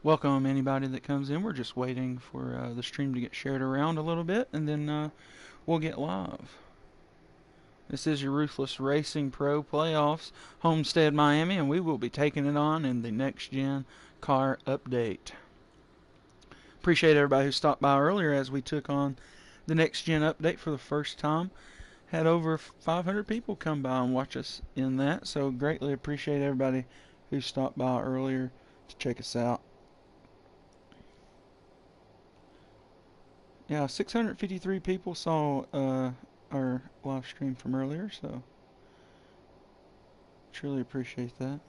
Welcome anybody that comes in. We're just waiting for the stream to get shared around a little bit, and then we'll get live. This is your Ruthless Racing Pro Playoffs, Homestead-Miami, and we will be taking it on in the Next Gen Car Update. Appreciate everybody who stopped by earlier as we took on the Next Gen Update for the first time. Had over 500 people come by and watch us in that, so greatly appreciate everybody who stopped by earlier to check us out. Yeah, 653 people saw our live stream from earlier, so truly appreciate that.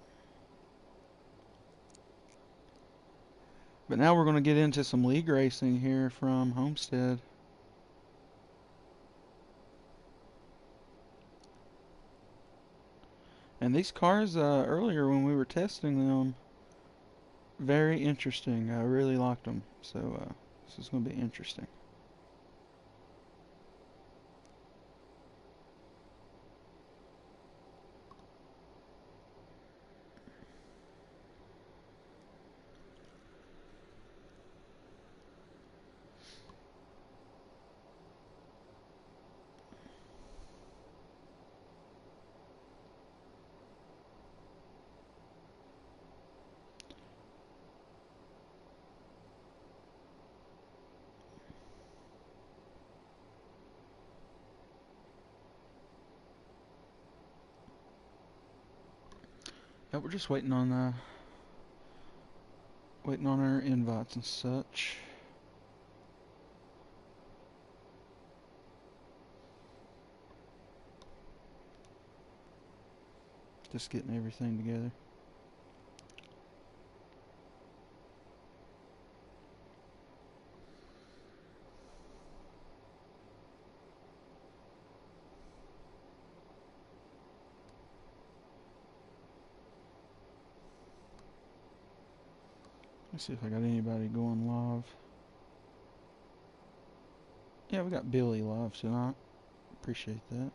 But now we're going to get into some league racing here from Homestead. And these cars earlier when we were testing them, very interesting. I really liked them, so this is going to be interesting. Yeah, we're just waiting on our invites and such. Just getting everything together. Let's see if I got anybody going live. Yeah, we got Billy live tonight. Appreciate that.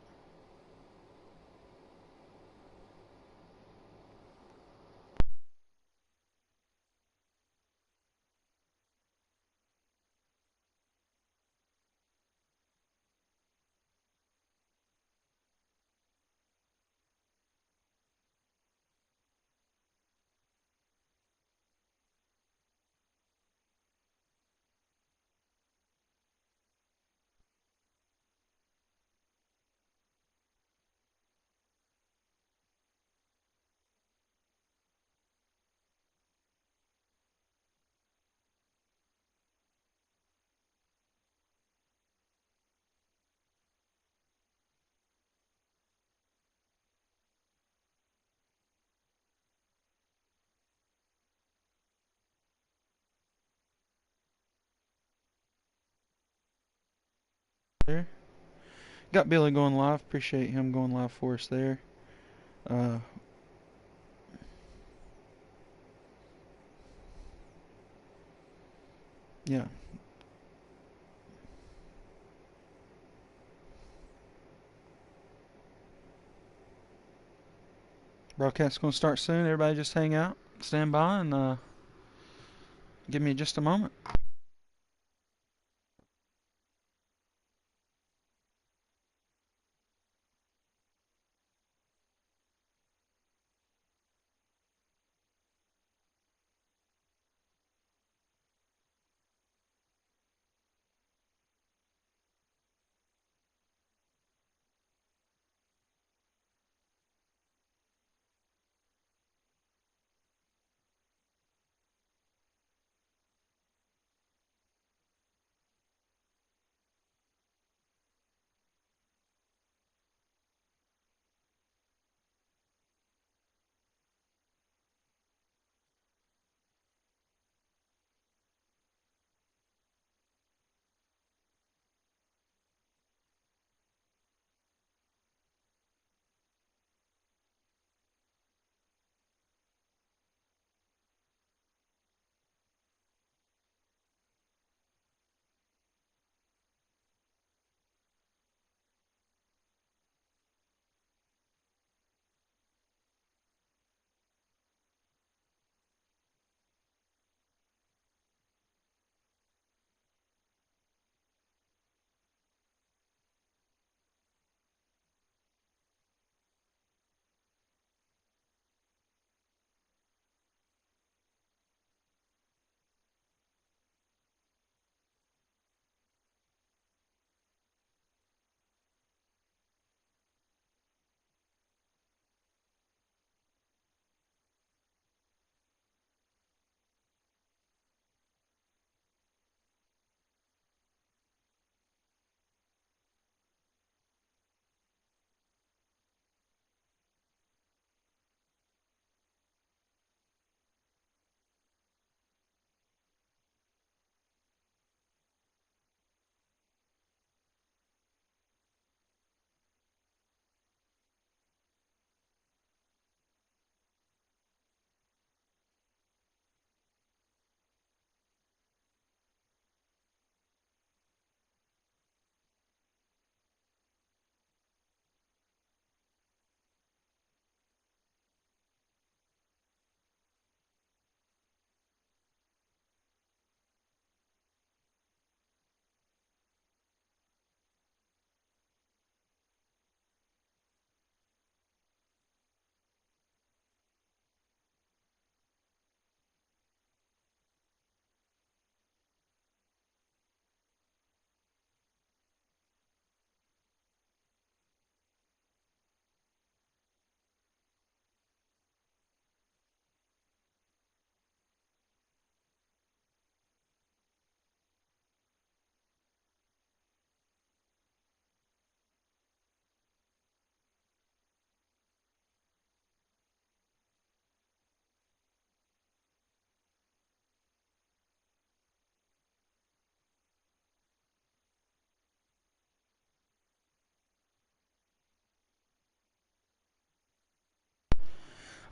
There. Got Billy going live. Appreciate him going live for us there. Uh, yeah. Broadcast's going to start soon. Everybody just hang out, stand by, and give me just a moment.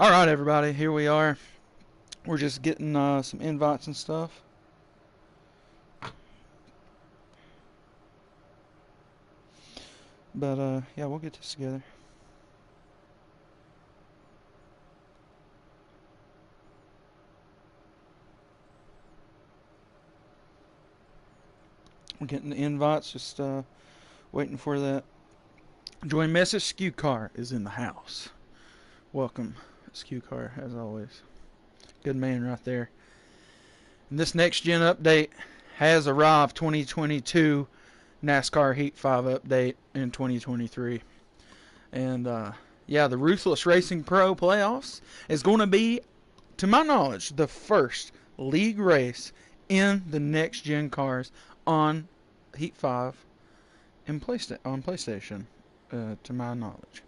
All right, everybody, here we are. We're just getting some invites and stuff. But yeah, we'll get this together. We're getting the invites, just waiting for that. Join message. Skew Car is in the house. Welcome, Skew Car, as always. Good man right there. And this next gen update has arrived. 2022 NASCAR Heat 5 update in 2023. And yeah, the Ruthless Racing Pro playoffs is going to be, to my knowledge, the first league race in the next gen cars on Heat 5 on PlayStation, to my knowledge.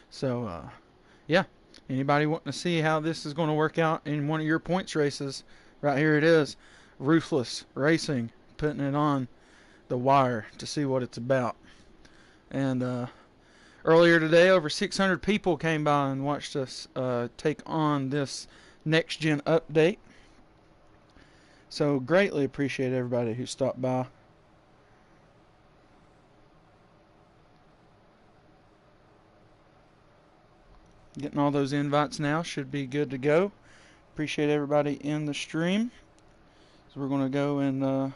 So yeah, anybody wanting to see how this is going to work out in one of your points races, right here it is. Ruthless Racing putting it on the wire to see what it's about. And earlier today, over 600 people came by and watched us take on this next gen update. So greatly appreciate everybody who stopped by. Getting all those invites now, should be good to go. Appreciate everybody in the stream. So we're going to go and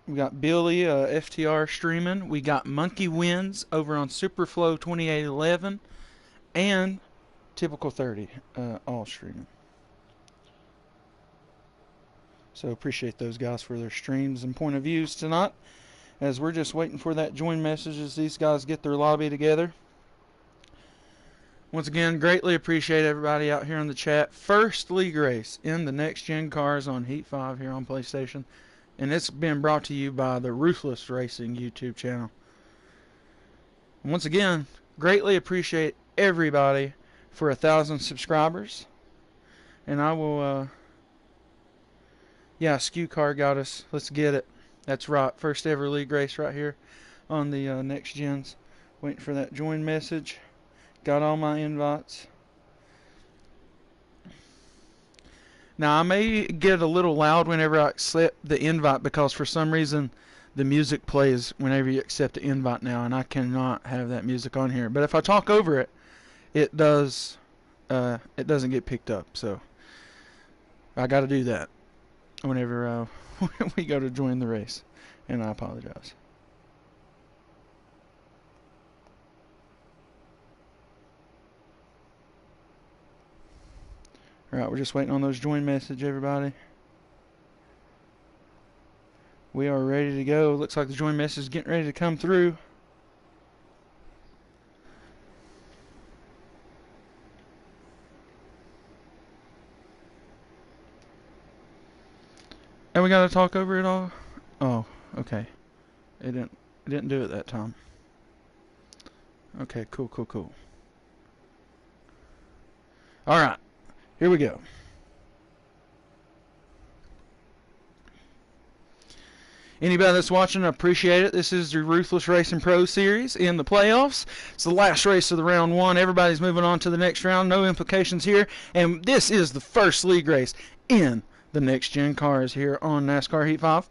we got Billy FTR streaming. We got Monkey Wins over on Superflow 2811 and Typical 30 all streaming. So appreciate those guys for their streams and point of views tonight, as we're just waiting for that join message as these guys get their lobby together. Once again, greatly appreciate everybody out here in the chat. First league race in the next gen cars on Heat 5 here on PlayStation. And it's been brought to you by the Ruthless Racing YouTube channel. Once again, greatly appreciate everybody for 1,000 subscribers. And I will, yeah, Skew Car got us. Let's get it. That's right. First ever league race right here on the next gens. Waiting for that join message. Got all my invites. Now, I may get a little loud whenever I accept the invite, because for some reason the music plays whenever you accept the invite now, and I cannot have that music on here. But if I talk over it, it doesn't get picked up. So I got to do that whenever we go to join the race, and I apologize. Alright, we're just waiting on those join message, everybody. We are ready to go. Looks like the join message is getting ready to come through. And we gotta talk over it all? Oh, okay. It didn't do it that time. Okay, cool. Alright. Here we go. Anybody that's watching, I appreciate it. This is the Ruthless Racing Pro Series in the playoffs. It's the last race of the round one. Everybody's moving on to the next round. No implications here. And this is the first league race in the next gen cars here on NASCAR Heat 5.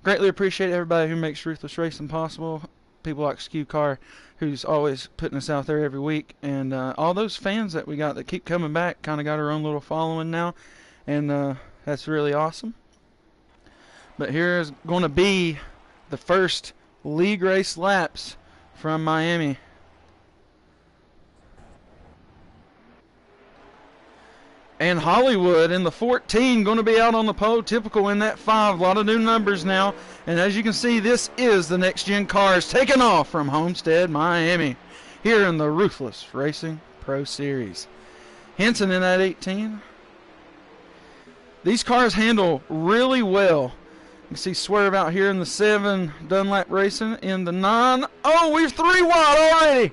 Greatly appreciate everybody who makes Ruthless Racing possible. People like Skew Car, who's always putting us out there every week, and all those fans that we got that keep coming back. Kind of got our own little following now, and that's really awesome. But here is going to be the first league race laps from Miami. And Hollywood in the 14 going to be out on the pole. Typical in that 5. A lot of new numbers now. And as you can see, this is the next gen cars taking off from Homestead-Miami here in the Ruthless Racing Pro Series. Henson in that 18. These cars handle really well. You can see Swerve out here in the 7. Dunlap Racing in the 9. Oh, we're 3 wide already.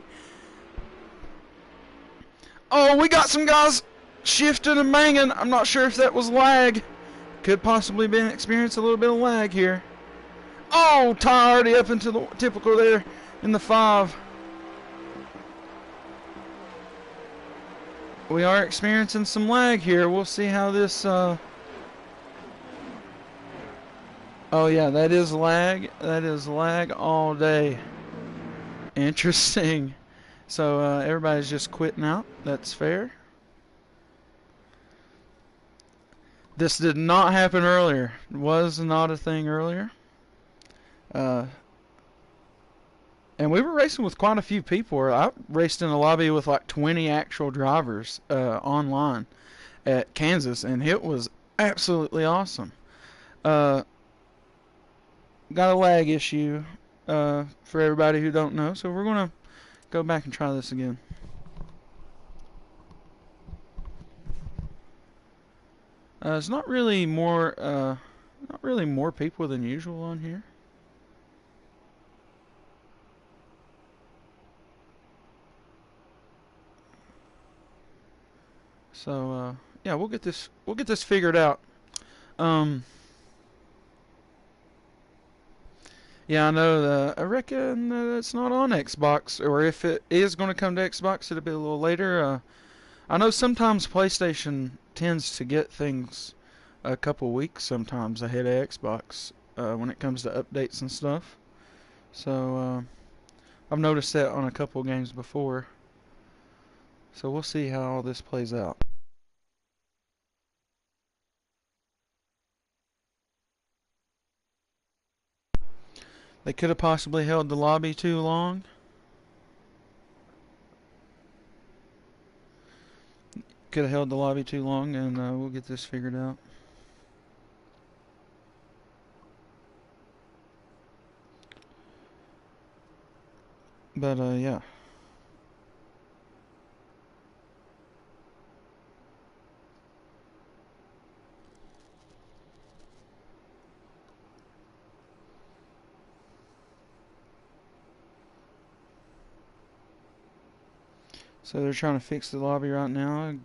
Oh, we got some guys shifting and banging. I'm not sure if that was lag. Could possibly been experience a little bit of lag here. Oh, Ty already up into the typical there in the 5. we are experiencing some lag here. We'll see how this. Oh yeah, that is lag. That is lag all day. Interesting. So everybody's just quitting out. That's fair. This did not happen earlier. It was not a thing earlier. Uh, and we were racing with quite a few people. I raced in a lobby with like 20 actual drivers online at Kansas, and it was absolutely awesome. Got a lag issue for everybody who don't know, so we're going to go back and try this again. It's not really more people than usual on here. So yeah, we'll get this figured out. Yeah, I know. I reckon it's not on Xbox, or if it is going to come to Xbox, it'll be a little later. I know sometimes PlayStation tends to get things a couple weeks sometimes ahead of Xbox when it comes to updates and stuff. So I've noticed that on a couple games before. So we'll see how all this plays out. They could have possibly held the lobby too long. Could have held the lobby too long, and we'll get this figured out. But yeah. So they're trying to fix the lobby right now. I'm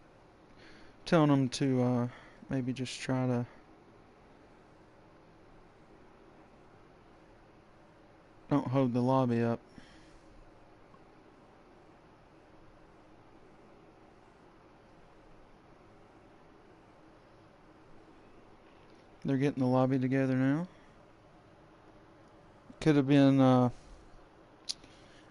telling them to maybe just try to don't hold the lobby up. They're getting the lobby together now. Could have been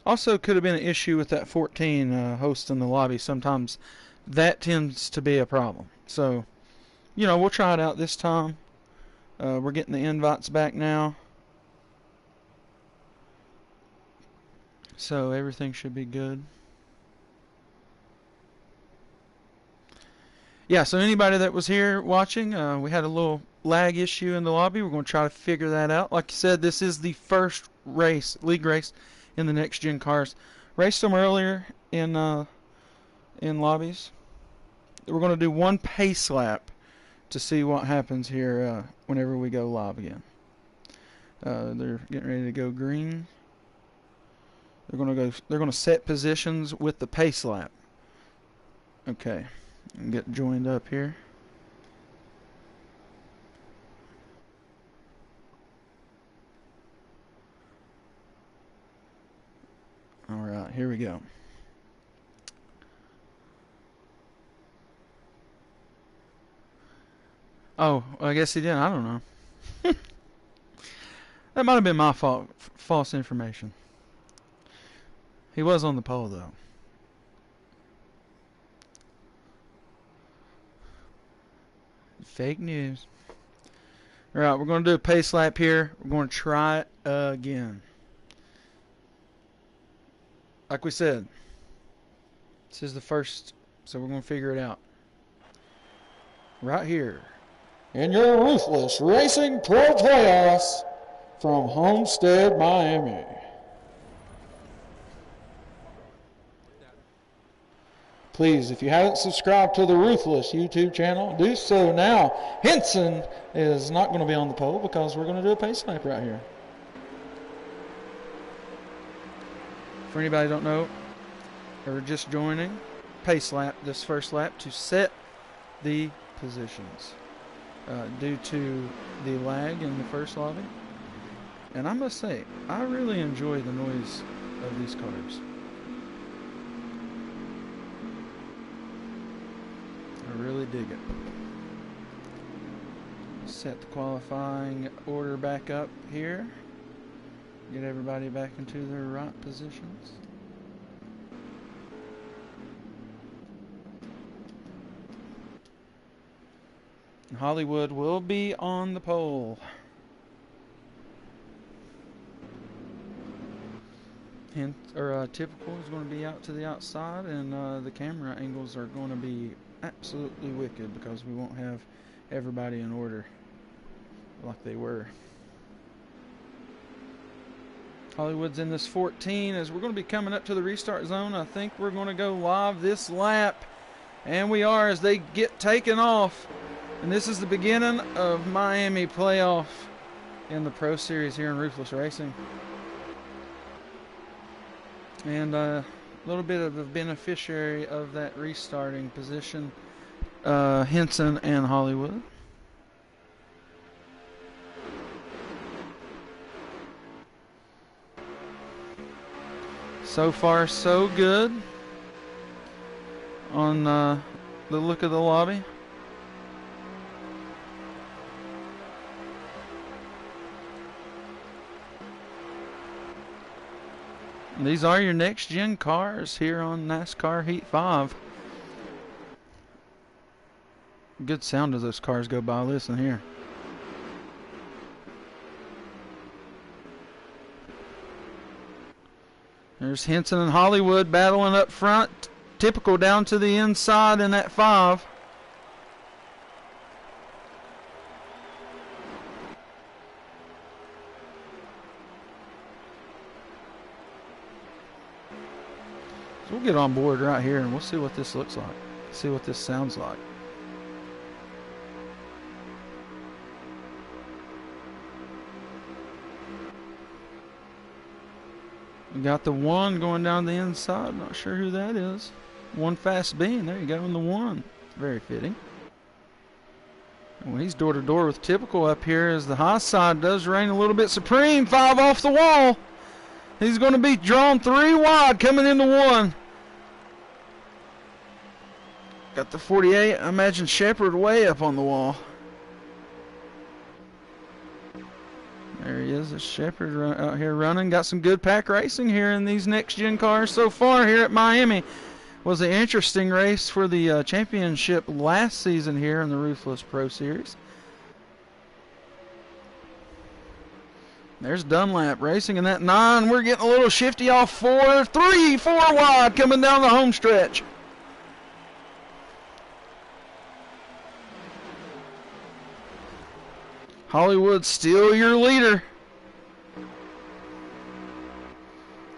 also could have been an issue with that 14 hosting the lobby. Sometimes that tends to be a problem. So, we'll try it out this time. We're getting the invites back now. So everything should be good. Yeah, so anybody that was here watching, we had a little lag issue in the lobby. We're going to try to figure that out. Like I said, this is the first league race in the next gen cars. Raced them earlier in lobbies. We're going to do one pace lap to see what happens here whenever we go live again. They're getting ready to go green. They're going to set positions with the pace lap. Okay. And get joined up here. Alright, here we go. Oh, I guess he did. I don't know. That might have been my fault. False information. He was on the pole, though. Fake news. Alright, we're going to do a pace lap here. We're going to try it again. Like we said, this is the first, so we're going to figure it out. Right here. In your Ruthless Racing Pro Playoffs from Homestead-Miami. Please, if you haven't subscribed to the Ruthless YouTube channel, do so now. Henson is not going to be on the pole because we're going to do a pace lap right here. For anybody who don't know, or just joining, pace lap, this first lap, to set the positions due to the lag in the first lobby. And I must say, I really enjoy the noise of these cars. really dig it. Set the qualifying order back up here. Get everybody back into their right positions. Hollywood will be on the pole. Typical is going to be out to the outside, and the camera angles are going to be absolutely wicked because we won't have everybody in order like they were. Hollywood's in this 14 as we're going to be coming up to the restart zone. I think we're going to go live this lap, and we are as they get taken off. And this is the beginning of Miami playoff in the Pro Series here in Ruthless Racing. And a little bit of a beneficiary of that restarting position, Henson and Hollywood. So far, so good on the look of the lobby. These are your next-gen cars here on NASCAR Heat 5. Good sound as those cars go by. Listen here. There's Henson and Hollywood battling up front. Typical down to the inside in that 5. So we'll get on board right here and we'll see what this looks like. See what this sounds like. We got the 1 going down the inside. Not sure who that is. One Fast Bean. There you go in the 1. Very fitting. Well, he's door to door with Typical up here as the high side does reign a little bit supreme. 5 off the wall. He's going to be drawn 3 wide coming into 1. Got the 48. I imagine Shepard way up on the wall. There he is, a Shepard out here running. Got some good pack racing here in these next-gen cars so far here at Miami. Was an interesting race for the championship last season here in the Ruthless Pro Series. There's Dunlap racing in that 9. We're getting a little shifty off 4. 3, 4 wide coming down the home stretch. Hollywood still your leader.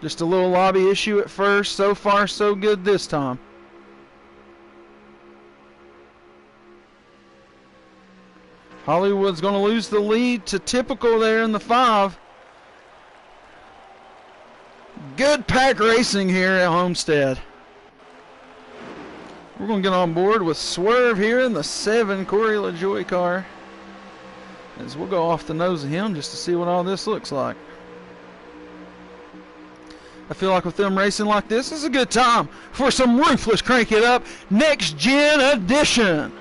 Just a little lobby issue at first. So far, so good this time. Hollywood's going to lose the lead to Typical there in the 5. Good pack racing here at Homestead. We're going to get on board with Swerve here in the 7 Corey LaJoie car. As we'll go off the nose of him just to see what all this looks like. I feel like with them racing like this is a good time for some Ruthless Crank It Up Next Gen Edition.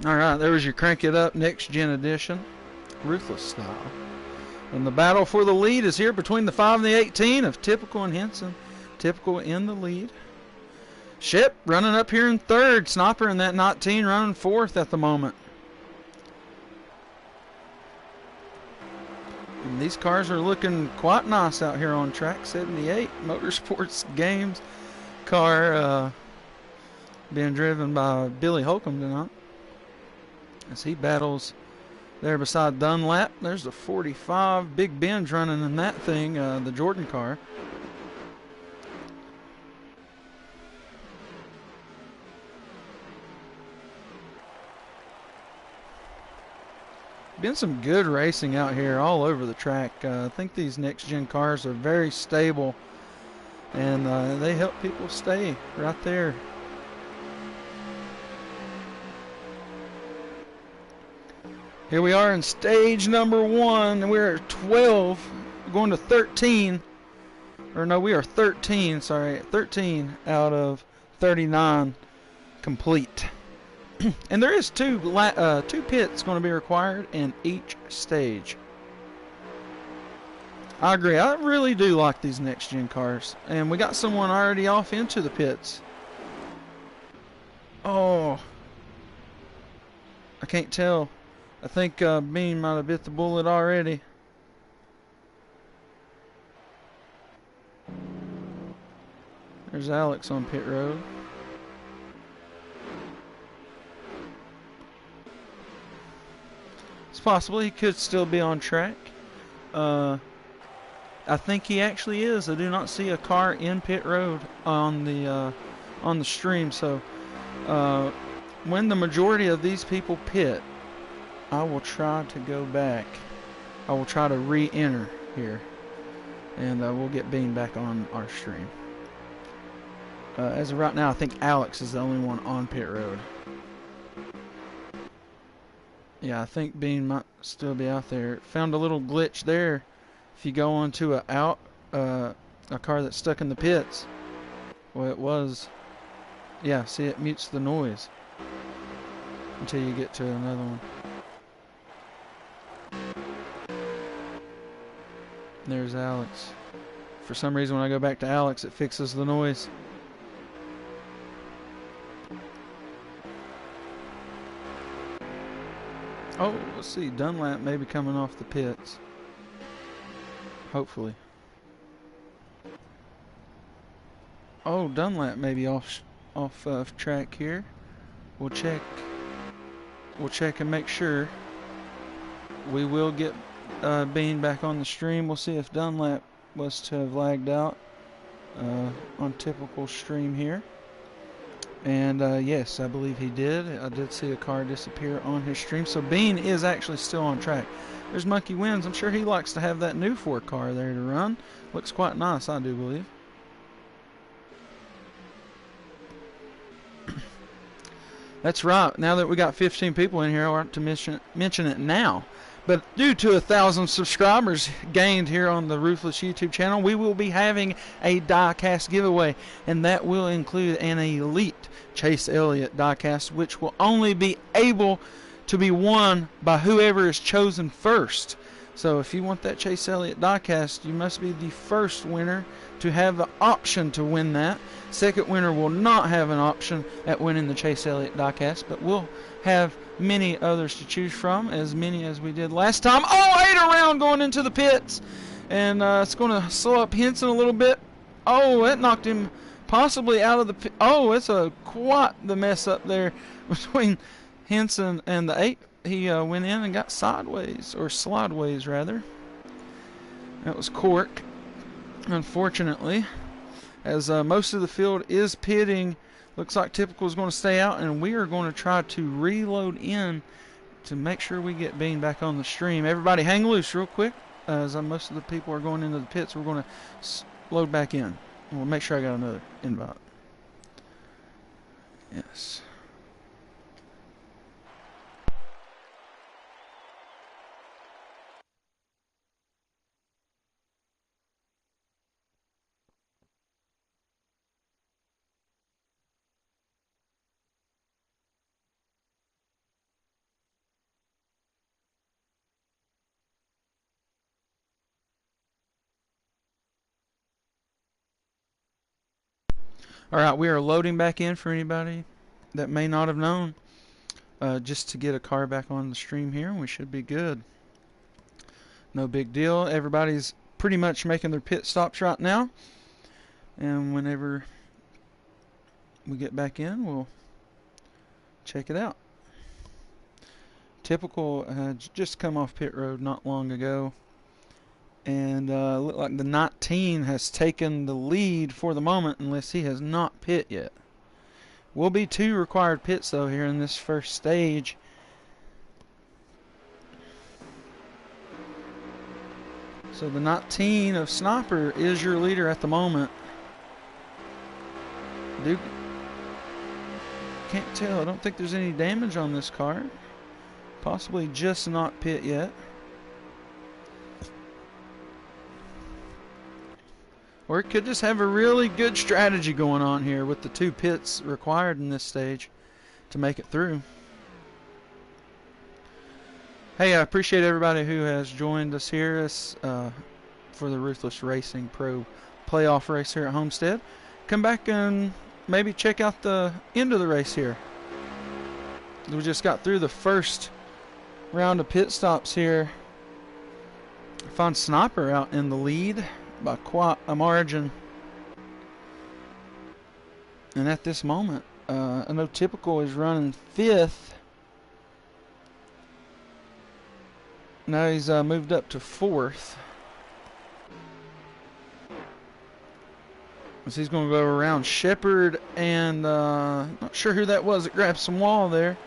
Alright, there was your Crank It Up Next Gen Edition, Ruthless style. And the battle for the lead is here between the 5 and the 18 of Typical and Henson. Typical in the lead. Ship running up here in third. Sniper in that 19 running fourth at the moment. And these cars are looking quite nice out here on track 78. Motorsports Games car being driven by Billy Holcomb tonight, as he battles there beside Dunlap. There's the 45. Big Ben's running in that thing, the Jordan car. Been some good racing out here all over the track. I think these next-gen cars are very stable, and they help people stay right there. Here we are in stage number 1, and we're at 12, going to 13. Or no, we are 13, sorry, 13 out of 39 complete. And there is two pits going to be required in each stage. I agree. I really do like these next-gen cars. And we got someone already off into the pits. Oh. I can't tell. I think Bean might have bit the bullet already. There's Alex on pit road. It's possible he could still be on track. I think he actually is. I do not see a car in pit road on the stream. So when the majority of these people pit, I will try to go back. I will try to re-enter here, and we'll get Bean back on our stream. As of right now, I think Alex is the only one on pit road. Yeah, I think Bean might still be out there. Found a little glitch there. If you go onto a car that's stuck in the pits, well, it was. Yeah, see, it mutes the noise until you get to another one. There's Alex. For some reason, when I go back to Alex, it fixes the noise. Oh, let's see. Dunlap may be coming off the pits. Hopefully. Oh, Dunlap may be off track here. We'll check. We'll check and make sure. We will get Bean back on the stream. We'll see if Dunlap was to have lagged out on typical stream here. And yes, I believe he did. I did see a car disappear on his stream. So Bean is actually still on track. There's Monkey Wins. I'm sure he likes to have that new 4 car there to run. Looks quite nice, I do believe. That's right. Now that we got 15 people in here, I want to mention it now. But due to 1,000 subscribers gained here on the Ruthless YouTube channel, we will be having a diecast giveaway, and that will include an elite Chase Elliott diecast, which will only be able to be won by whoever is chosen first. So if you want that Chase Elliott diecast, you must be the first winner to have the option to win that. Second winner will not have an option at winning the Chase Elliott diecast, but we'll have many others to choose from, as many as we did last time. Oh, 8 around going into the pits, and it's going to slow up Henson a little bit. Oh, that knocked him possibly out of the pit. Oh, it's quite the mess up there between Henson and the 8. He went in and got sideways, or slideways rather. That was Cork, unfortunately, as most of the field is pitting. Looks like Typical is going to stay out, and we are going to try to reload in to make sure we get Bean back on the stream. Everybody hang loose real quick, as most of the people are going into the pits. We're going to load back in. We'll make sure I got another invite. Yes. All right, we are loading back in for anybody that may not have known, just to get a car back on the stream here. We should be good. No big deal. Everybody's pretty much making their pit stops right now, and whenever we get back in, we'll check it out. Typical had just come off pit road not long ago, and looked like the 19 has taken the lead for the moment, unless he has not pit yet. Will be 2 required pits though here in this first stage. So the 19 of Sniper is your leader at the moment. Dude, can't tell. I don't think there's any damage on this car. Possibly just not pit yet. Or it could just have a really good strategy going on here with the 2 pits required in this stage to make it through. Hey, I appreciate everybody who has joined us here for the Ruthless Racing Pro playoff race here at Homestead. Come back and maybe check out the end of the race here. We just got through the first round of pit stops here. I found Sniper out in the lead by quite a margin, and at this moment I know Typical is running 5th. Now he's moved up to 4th, so he's going to go around Shepard and not sure who that was that grabbed some wall there.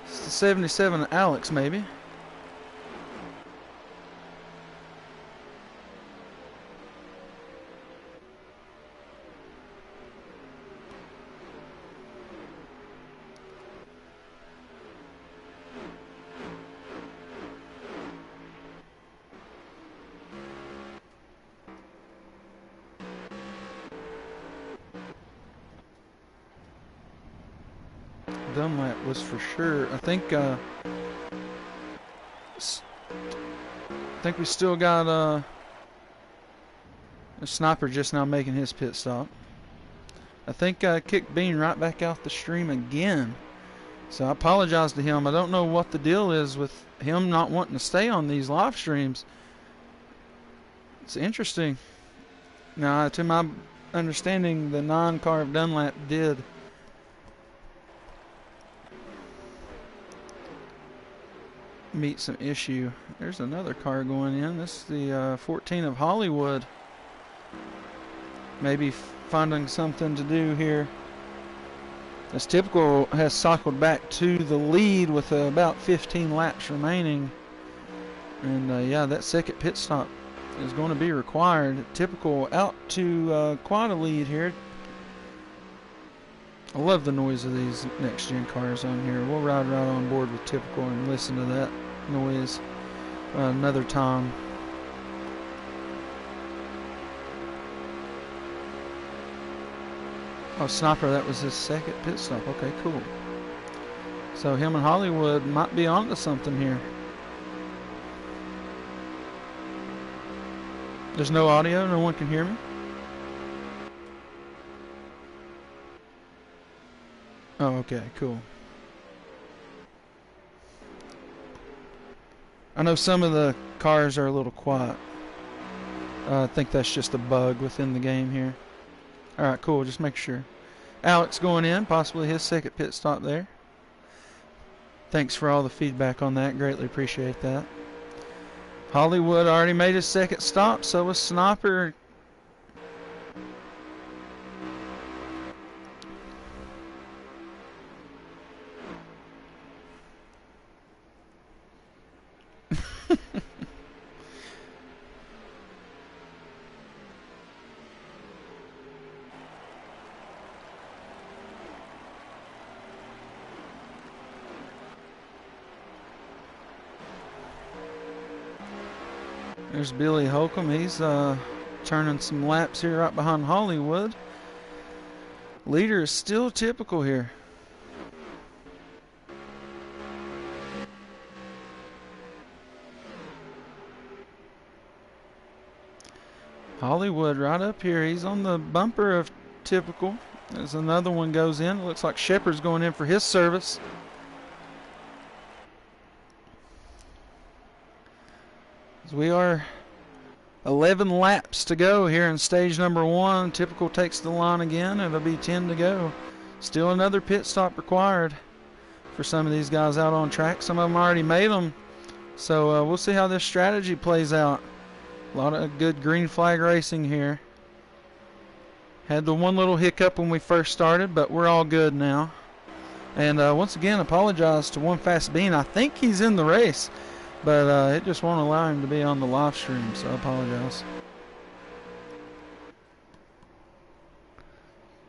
It's the 77 Alex maybe. Dunlap was for sure. I think we still got a Sniper just now making his pit stop. I think I kicked Bean right back out the stream again. So I apologize to him. I don't know what the deal is with him not wanting to stay on these live streams. It's interesting. Now, to my understanding, the non-carved Dunlap did meet some issue. There's another car going in. This is the 14 of Hollywood. Maybe finding something to do here. As Typical has cycled back to the lead with about 15 laps remaining. And yeah, that second pit stop is going to be required. Typical out to quite a lead here. I love the noise of these next gen cars on here. We'll ride right on board with Typical and listen to that noise another time. Oh, Sniper, that was his second pit stop. Okay, cool. So him and Hollywood might be onto something here. There's no audio? No one can hear me? Oh, okay, cool. I know some of the cars are a little quiet. I think that's just a bug within the game here. Alright, cool, just make sure. Alex going in, possibly his second pit stop there. Thanks for all the feedback on that, greatly appreciate that. Hollywood already made his second stop, so was Sniper. There's Billy Holcomb. He's turning some laps here right behind Hollywood. Leader is still Typical here. Hollywood right up here. He's on the bumper of Typical. As another one goes in. It looks like Shepard's going in for his service. As we are 11 laps to go here in stage number 1. Typical takes the line again. It'll be 10 to go. Still another pit stop required for some of these guys out on track. Some of them already made them. So we'll see how this strategy plays out. A lot of good green flag racing here. Had the one little hiccup when we first started, but we're all good now. And once again, apologize to One Fast Bean. I think he's in the race, but it just won't allow him to be on the live stream, so I apologize.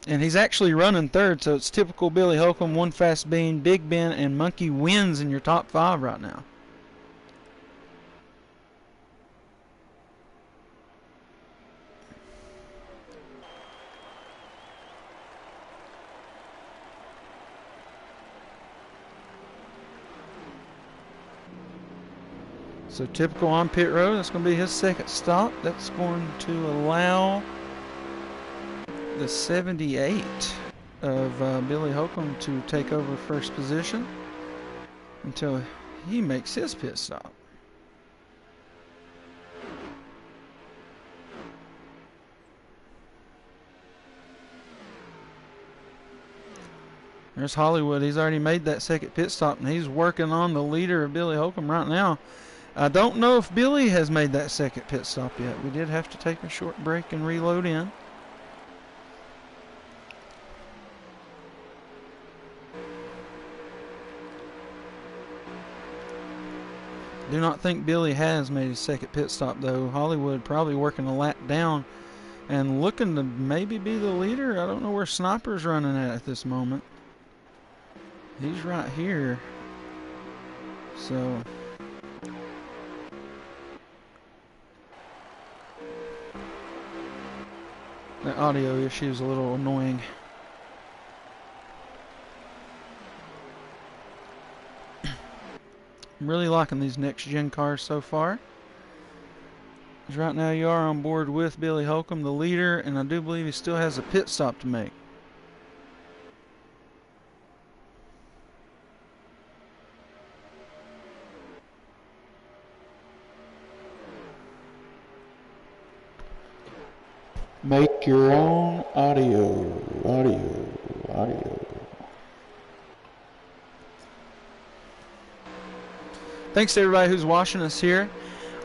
And he's actually running third, so it's Typical, Billy Holcomb, One Fast Bean, Big Ben, and Monkey Wins in your top 5 right now. So Typical on pit road. That's going to be his second stop. That's going to allow the 78 of Billy Holcomb to take over first position until he makes his pit stop. There's Hollywood. He's already made that second pit stop, and he's working on the leader of Billy Holcomb right now. I don't know if Billy has made that second pit stop yet. We did have to take a short break and reload in. Do not think Billy has made his second pit stop, though. Hollywood probably working a lap down and looking to maybe be the leader. I don't know where Sniper's running at this moment. He's right here. So the audio issue is a little annoying. I'm really liking these next gen cars so far. Right now you are on board with Billy Holcomb, the leader, and I do believe he still has a pit stop to make. Make your own audio. Thanks to everybody who's watching us here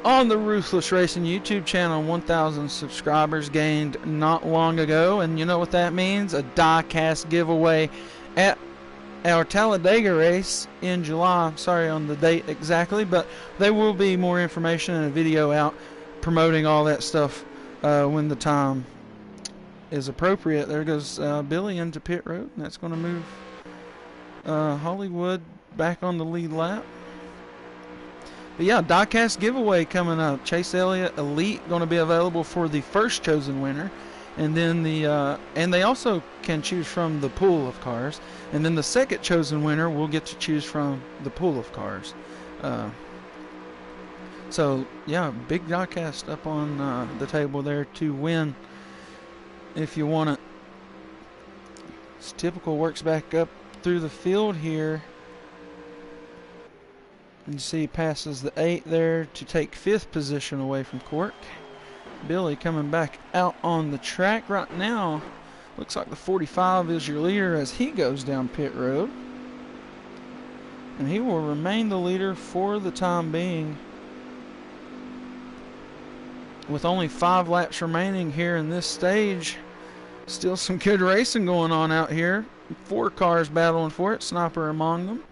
on the Ruthless Racing YouTube channel. 1,000 subscribers gained not long ago, and you know what that means? A die-cast giveaway at our Talladega race in July. I'm sorry on the date exactly, but there will be more information and a video out promoting all that stuff when the time is appropriate. There goes Billy into pit road, and that's going to move Hollywood back on the lead lap. But yeah, diecast giveaway coming up. Chase Elliott Elite going to be available for the first chosen winner, and then and they also can choose from the pool of cars, and then the second chosen winner will get to choose from the pool of cars. So yeah, big diecast up on the table there to win if you want it. It's Typical works back up through the field here. And you see he passes the 8 there to take 5th position away from Cork. Billy coming back out on the track right now. Looks like the 45 is your leader as he goes down pit road. And he will remain the leader for the time being. With only 5 laps remaining here in this stage. Still some good racing going on out here. 4 cars battling for it, Sniper among them.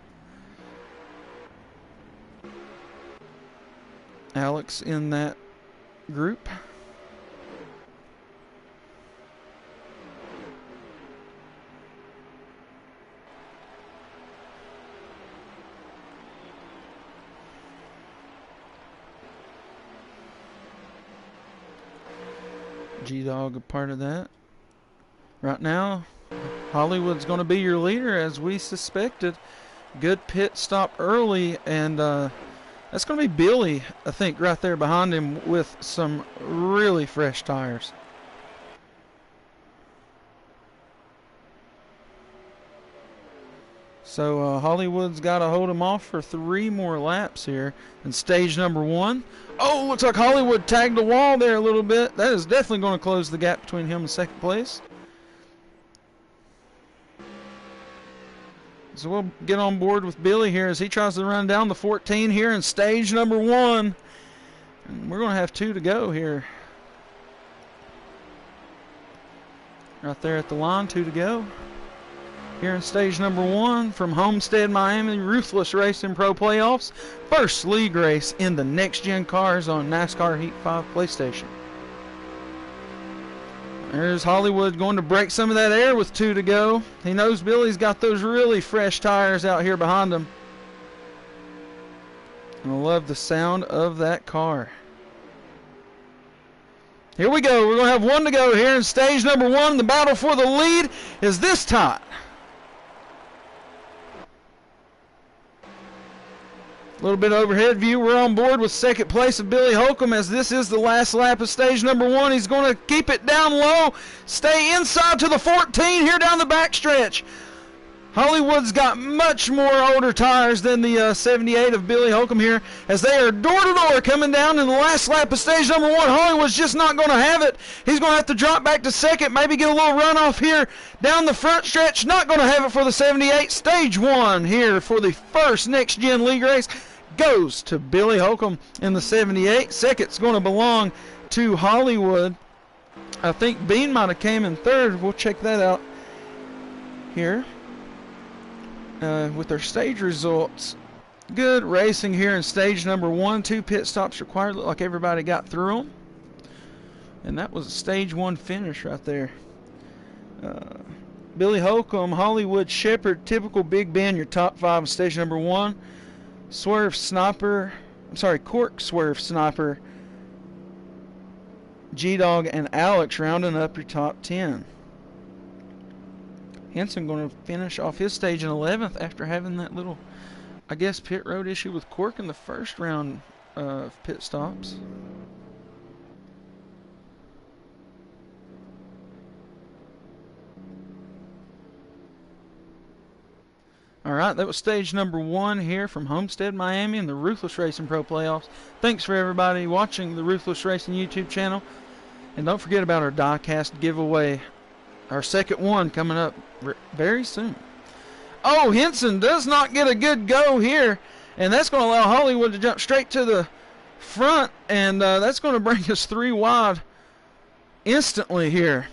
Alex in that group. G-Dog a part of that. Right now, Hollywood's going to be your leader, as we suspected. Good pit stop early, and that's going to be Billy, I think, right there behind him with some really fresh tires. So Hollywood's got to hold him off for 3 more laps here in stage number 1. Oh, looks like Hollywood tagged the wall there a little bit. That is definitely going to close the gap between him and second place. So we'll get on board with Billy here as he tries to run down the 14 here in stage number 1. And we're going to have 2 to go here. Right there at the line, 2 to go. Here in stage number 1 from Homestead-Miami, Ruthless Racing Pro Playoffs. First league race in the next-gen cars on NASCAR Heat 5 PlayStation. There's Hollywood going to break some of that air with 2 to go. He knows Billy's got those really fresh tires out here behind him. And I love the sound of that car. Here we go. We're going to have 1 to go here in stage number 1. The battle for the lead is this time. A little bit overhead view. We're on board with second place of Billy Holcomb as this is the last lap of stage number 1. He's going to keep it down low, stay inside to the 14 here down the backstretch. Hollywood's got much more older tires than the 78 of Billy Holcomb here as they are door to door coming down in the last lap of stage number 1. Hollywood's just not going to have it. He's going to have to drop back to second, maybe get a little runoff here down the front stretch. Not going to have it for the 78. Stage 1 here for the first next-gen league race goes to Billy Holcomb in the 78. Second's going to belong to Hollywood. I think Bean might have came in third. We'll check that out here with their stage results. Good racing here in stage number 1. 2 pit stops required. Looked like everybody got through them. And that was a stage 1 finish right there. Billy Holcomb, Hollywood, Shepherd, typical Big Ben, your top 5 in stage number 1. Cork Swerve Sniper, G-Dog, and Alex rounding up your top 10. Henson going to finish off his stage in 11th after having that little, I guess, pit road issue with Cork in the first round of pit stops. Alright, that was stage number 1 here from Homestead-Miami and the Ruthless Racing Pro Playoffs. Thanks for everybody watching the Ruthless Racing YouTube channel. And don't forget about our diecast giveaway. Our second one coming up very soon. Oh, Henson does not get a good go here. And that's going to allow Hollywood to jump straight to the front. And that's going to bring us 3 wide instantly here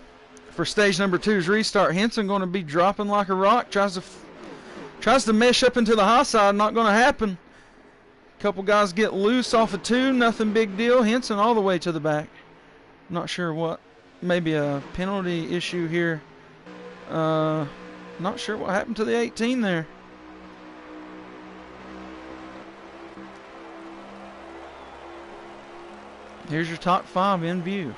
for stage number 2's restart. Henson going to be dropping like a rock. Tries to mesh up into the high side, not going to happen. A couple guys get loose off of 2, nothing big deal. Henson all the way to the back. Not sure what, maybe a penalty issue here. Not sure what happened to the 18 there. Here's your top 5 in view.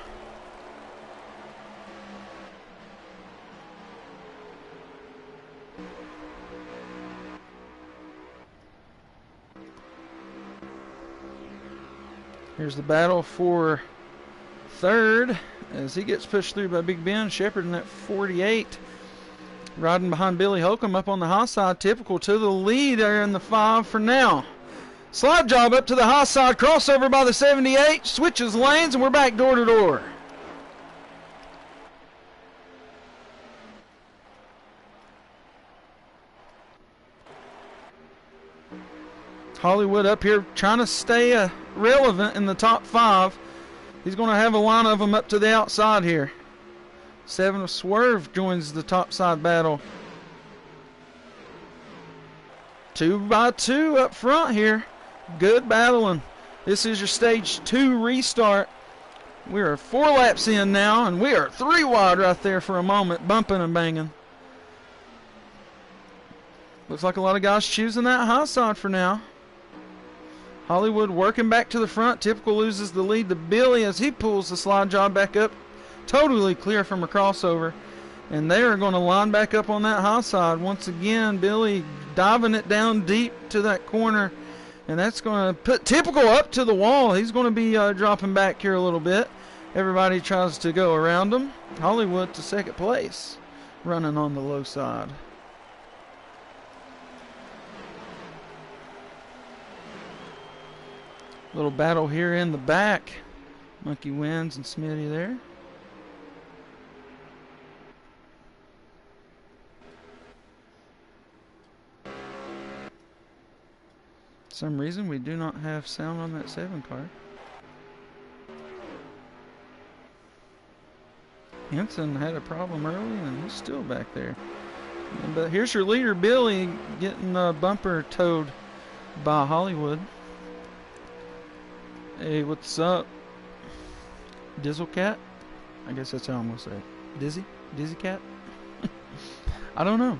Here's the battle for third as he gets pushed through by Big Ben. Shepherd in that 48. Riding behind Billy Holcomb up on the high side. Typical to the lead there in the 5 for now. Slide job up to the high side. Crossover by the 78. Switches lanes and we're back door to door. Hollywood up here trying to stay relevant in the top 5. He's going to have a line of them up to the outside here. 7 of Swerve joins the top side battle. 2 by 2 up front here. Good battling. This is your stage 2 restart. We are 4 laps in now, and we are 3 wide right there for a moment, bumping and banging. Looks like a lot of guys choosing that high side for now. Hollywood working back to the front. Typical loses the lead to Billy as he pulls the slide job back up totally clear from a crossover. And they are going to line back up on that high side. Once again, Billy diving it down deep to that corner. And that's going to put Typical up to the wall. He's going to be dropping back here a little bit. Everybody tries to go around him. Hollywood to second place, running on the low side. Little battle here in the back. Monkey wins and Smitty there. For some reason we do not have sound on that 7 car. Henson had a problem early and he's still back there. But here's your leader, Billy, getting the bumper towed by Hollywood. Hey, what's up? Dizzle Cat? I guess that's how I'm going to say it. Dizzy? Dizzy Cat? I don't know.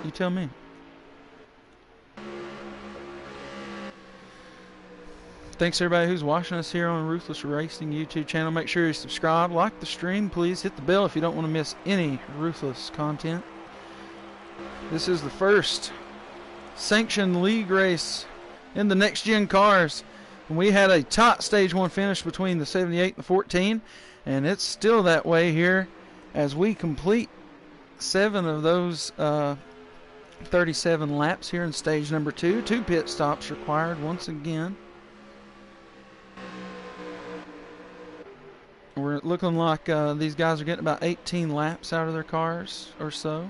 You tell me. Thanks everybody who's watching us here on Ruthless Racing YouTube channel. Make sure you subscribe, like the stream, please hit the bell if you don't want to miss any Ruthless content. This is the first sanctioned league race in the next gen cars. And we had a tight stage 1 finish between the 78 and the 14, and it's still that way here as we complete 7 of those 37 laps here in stage number 2. 2 pit stops required once again. We're looking like these guys are getting about 18 laps out of their cars or so.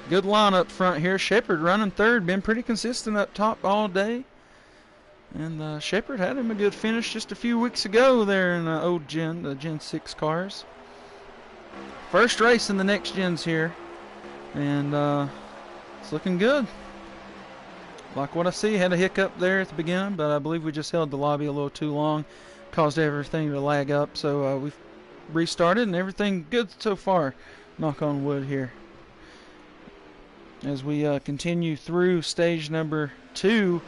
Good line up front here. Shepard running third. Been pretty consistent up top all day. And Shepard had him a good finish just a few weeks ago there in the old gen, the Gen 6 cars. First race in the next gens here. And it's looking good. Like what I see, had a hiccup there at the beginning, but I believe we just held the lobby a little too long. Caused everything to lag up. So we've restarted and everything good so far. Knock on wood here. As we continue through stage number 2,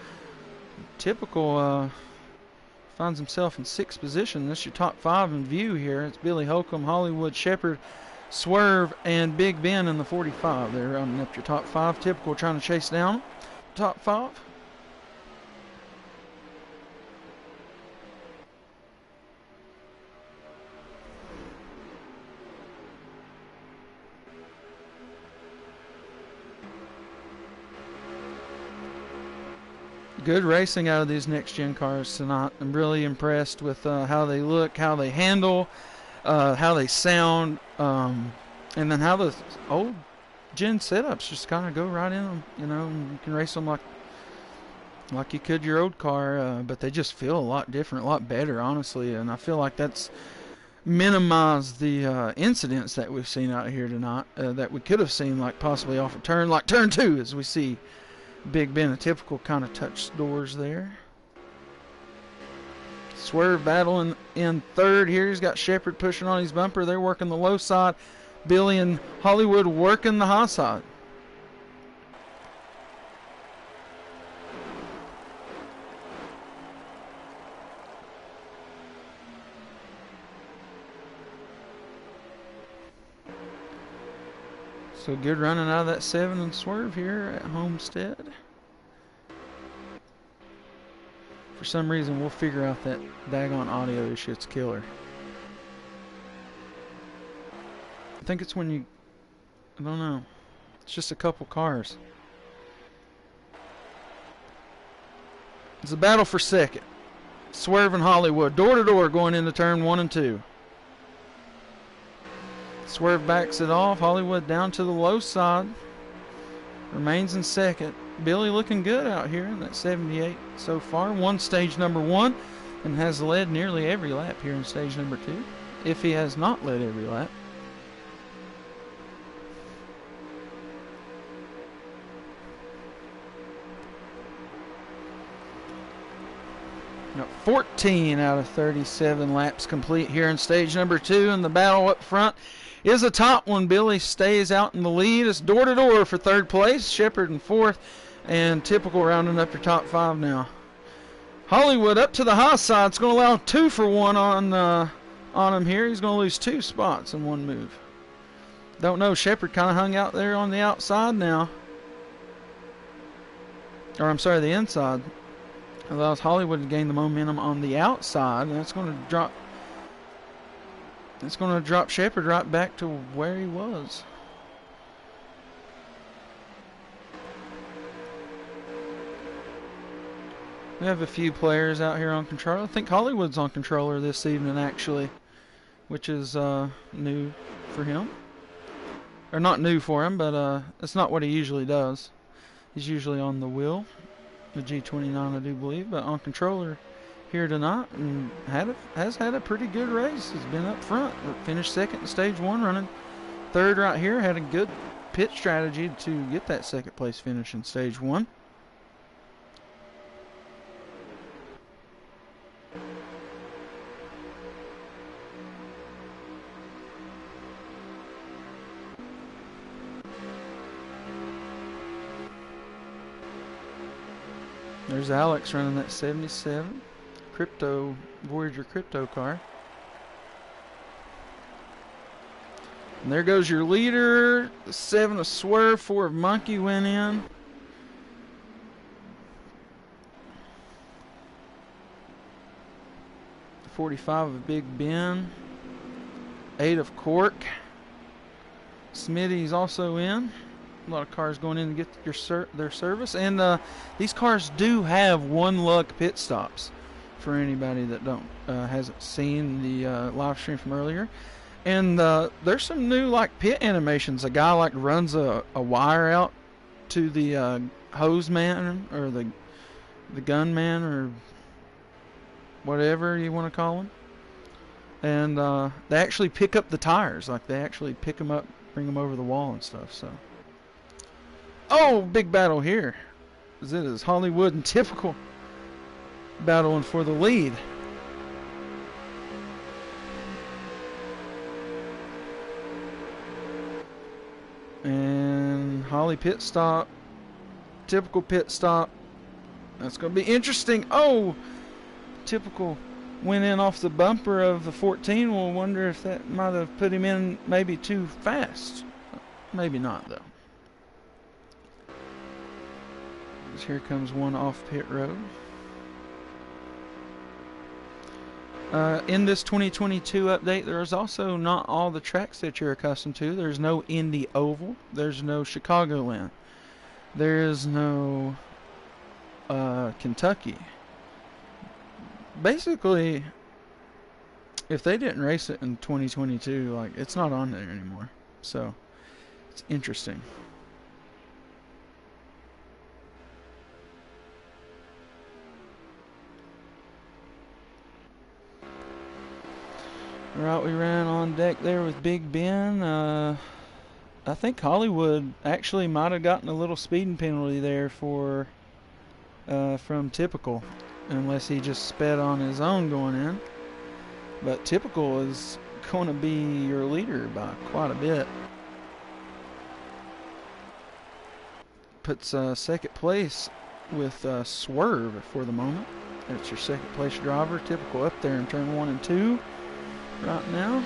Typical finds himself in 6th position. This is your top 5 in view here. It's Billy Holcomb, Hollywood, Shepard, Swerve, and Big Ben in the 45. They're rounding up your top 5. Typical trying to chase down top 5. Good racing out of these next-gen cars tonight. I'm really impressed with how they look, how they handle, how they sound, and then how the old gen setups just kind of go right in them, you know, and you can race them like you could your old car, but they just feel a lot different, a lot better, honestly, and I feel like that's minimized the incidents that we've seen out here tonight that we could have seen, like possibly off a turn, like turn 2, as we see Big Ben, a Typical kind of touch doors there. Swerve battling in third here. He's got Shepard pushing on his bumper. They're working the low side. Billy and Hollywood working the high side. So good running out of that 7 and Swerve here at Homestead. For some reason, we'll figure out that daggone audio issue. It's killer. I think it's when you, I don't know. It's just a couple cars. It's a battle for second. Swerve and Hollywood, door to door going into turn 1 and 2. Swerve backs it off. Hollywood down to the low side. Remains in second. Billy looking good out here in that 78 so far. Won stage number 1 and has led nearly every lap here in stage number 2. If he has not led every lap. Got 14 out of 37 laps complete here in stage number 2, and the battle up front is a top one. Billy stays out in the lead. It's door to door for third place. Shepard in fourth, and Typical rounding up your top 5 now. Hollywood up to the high side. It's going to allow 2 for 1 on him here. He's going to lose 2 spots in one move. Don't know. Shepard kind of hung out there on the outside now. Or I'm sorry, the inside. Allows Hollywood to gain the momentum on the outside, and that's going to drop. It's going to drop Shepard right back to where he was. We have a few players out here on controller. I think Hollywood's on controller this evening, actually, which is new for him. Or not new for him, but it's not what he usually does. He's usually on the wheel, the G29, I do believe, but on controller here tonight, and has had a pretty good race. He's been up front, finished second in stage 1, running third right here. Had a good pit strategy to get that second place finish in stage 1. There's Alex running that 77 Voyager Crypto car. And there goes your leader. 7 of Swerve, 4 of Monkey went in. .45 of Big Ben. 8 of Cork. Smitty's also in. A lot of cars going in to get their service, and these cars do have one lug pit stops for anybody that hasn't seen the live stream from earlier. And there's some new like pit animations. A guy like runs a wire out to the hose man or the gunman or whatever you want to call him, and they actually pick up the tires. Like they actually pick them up, bring them over the wall and stuff. So. Oh, big battle here. It is Hollywood and Typical battling for the lead. And Holly pit stop. Typical pit stop. That's going to be interesting. Oh, Typical went in off the bumper of the 14. We'll wonder if that might have put him in maybe too fast. Maybe not, though. Here comes one off pit road. In this 2022 update, there is also not all the tracks that you're accustomed to. There's no Indy Oval. There's no Chicagoland. There is no Kentucky. Basically, if they didn't race it in 2022, like it's not on there anymore. So it's interesting. Right, we ran on deck there with Big Ben. I think Hollywood actually might have gotten a little speeding penalty there for from Typical, unless he just sped on his own going in. But Typical is going to be your leader by quite a bit. Puts second place with Swerve for the moment. That's your second place driver. Typical up there in turn 1 and 2. Right now.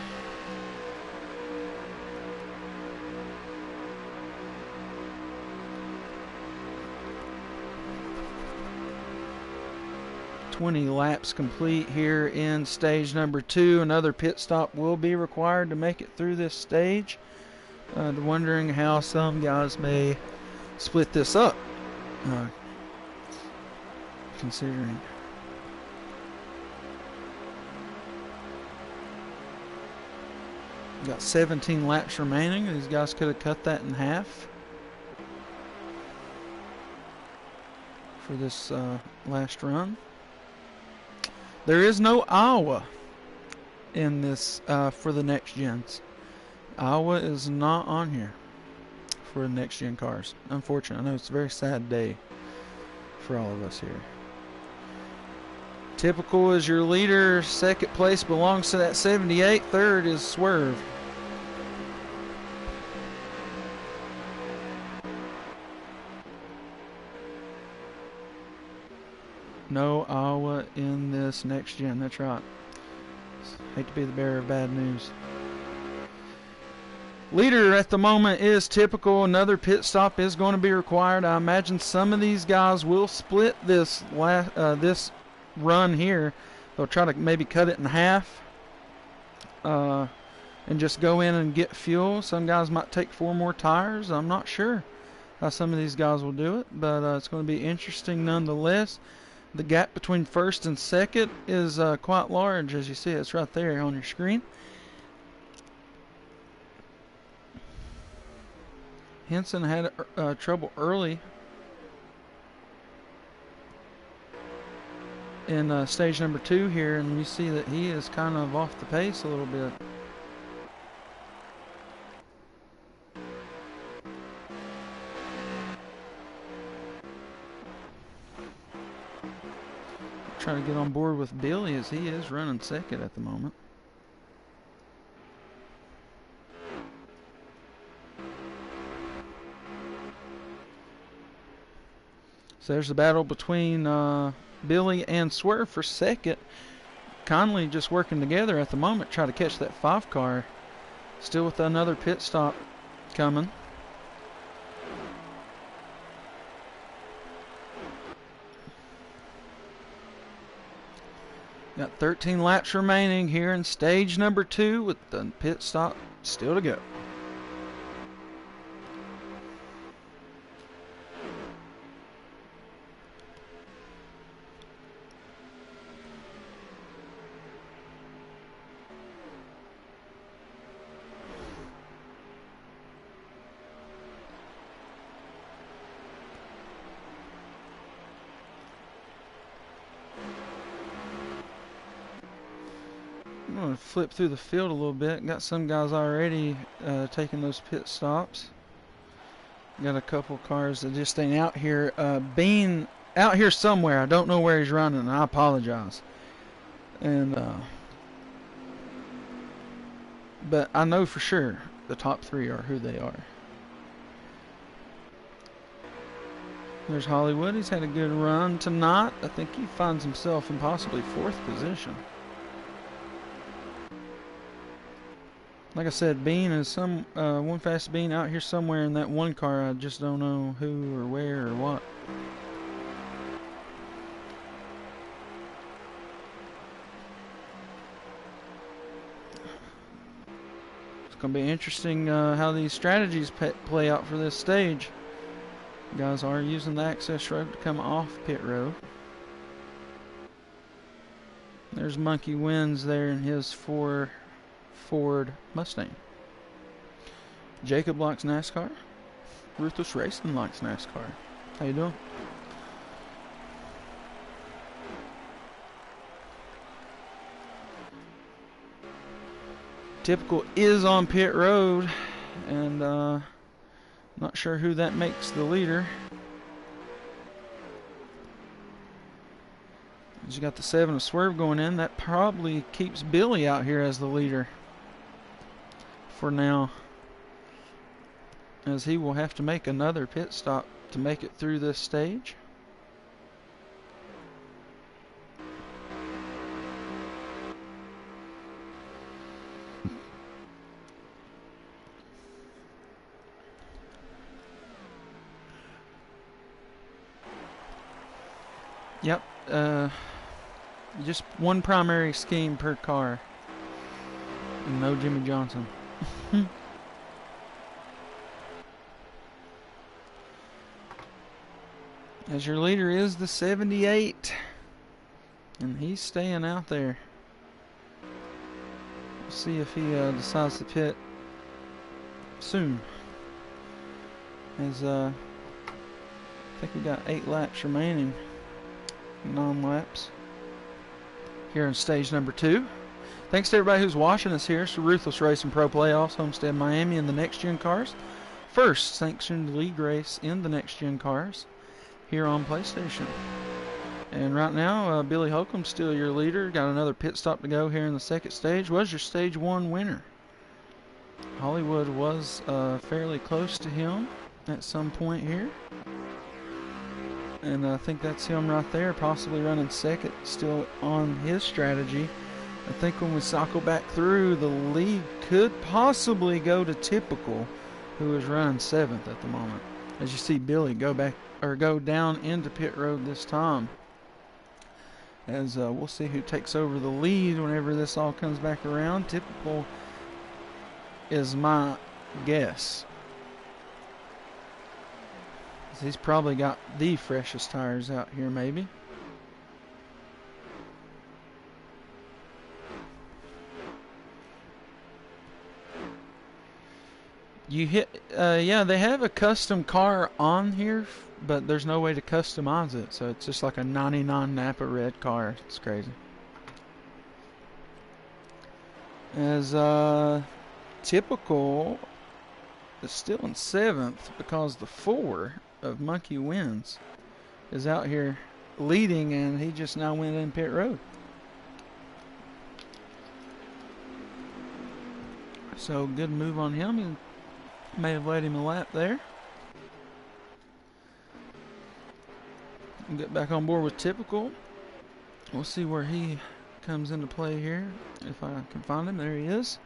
.20 laps complete here in stage number 2. Another pit stop will be required to make it through this stage. Wondering how some guys may split this up. Considering. Got 17 laps remaining. These guys could have cut that in half for this last run. There is no Iowa in this for the next gens. Iowa is not on here for the next gen cars. Unfortunately, I know it's a very sad day for all of us here. Typical is your leader. Second place belongs to that 78. Third is Swerve. No Iowa in this next gen. That's right. Hate to be the bearer of bad news. Leader at the moment is Typical. Another pit stop is going to be required. I imagine some of these guys will split this this run here. They'll try to maybe cut it in half and just go in and get fuel. Some guys might take 4 more tires. I'm not sure how some of these guys will do it, but it's going to be interesting nonetheless. The gap between first and second is quite large, as you see. It's right there on your screen. Henson had trouble early in stage number 2 here, and you see that he is kind of off the pace a little bit. Trying to get on board with Billy as he is running second at the moment. So there's the battle between Billy and Swerve for second. Conley just working together at the moment, try to catch that 5 car. Still with another pit stop coming. Got 13 laps remaining here in stage number 2 with the pit stop still to go. I'm going to flip through the field a little bit. Got some guys already taking those pit stops. Got a couple cars that just ain't out here. Bean out here somewhere. I don't know where he's running, and I apologize. And but I know for sure the top 3 are who they are. There's Hollywood. He's had a good run tonight. I think he finds himself in possibly 4th position. Like I said, Bean is one fast Bean out here somewhere in that one car. I just don't know who or where or what. It's going to be interesting how these strategies play out for this stage. Guys are using the access road to come off pit road. There's Monkey Wins there in his Ford Mustang. Jacob likes NASCAR. Ruthless Racing likes NASCAR. How you doing? Typical is on pit road, and not sure who that makes the leader. You got the 7 of Swerve going in. That probably keeps Billy out here as the leader for now, as he will have to make another pit stop to make it through this stage. Yep, just one primary scheme per car, and no Jimmy Johnson. As your leader is the 78, and he's staying out there. We'll see if he decides to pit soon. As I think we got 8 laps remaining, 9 laps here in stage number 2. Thanks to everybody who's watching us here. It's the Ruthless Racing Pro Playoffs, Homestead-Miami in the Next Gen cars. First sanctioned league race in the Next Gen cars here on PlayStation. And right now, Billy Holcomb's still your leader. Got another pit stop to go here in the second stage. Was your stage 1 winner. Hollywood was fairly close to him at some point here. And I think that's him right there, possibly running second, still on his strategy. I think when we cycle back through, the lead could possibly go to Typical, who is running 7th at the moment. As you see Billy go down into pit road this time. As we'll see who takes over the lead whenever this all comes back around. Typical is my guess. He's probably got the freshest tires out here, maybe. You hit, yeah, they have a custom car on here, but there's no way to customize it, so it's just like a 99 Napa red car. It's crazy. As Typical is still in 7th because the 4 of Monkey Wins is out here leading, and he just now went in pit road. So good move on him. He may have led him a lap there. We'll get back on board with Typical. We'll see where he comes into play here. If I can find him, there he is.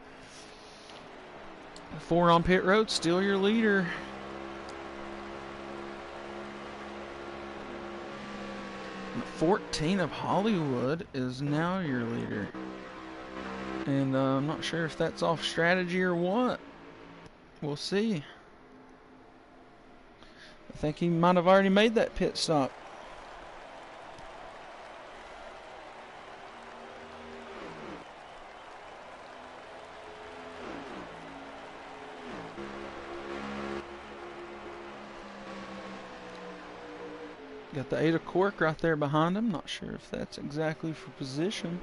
4 on pit road, still your leader. And 14 of Hollywood is now your leader. And I'm not sure if that's off strategy or what. We'll see. I think he might have already made that pit stop. Got the 8 of Cork right there behind him. Not sure if that's exactly for position.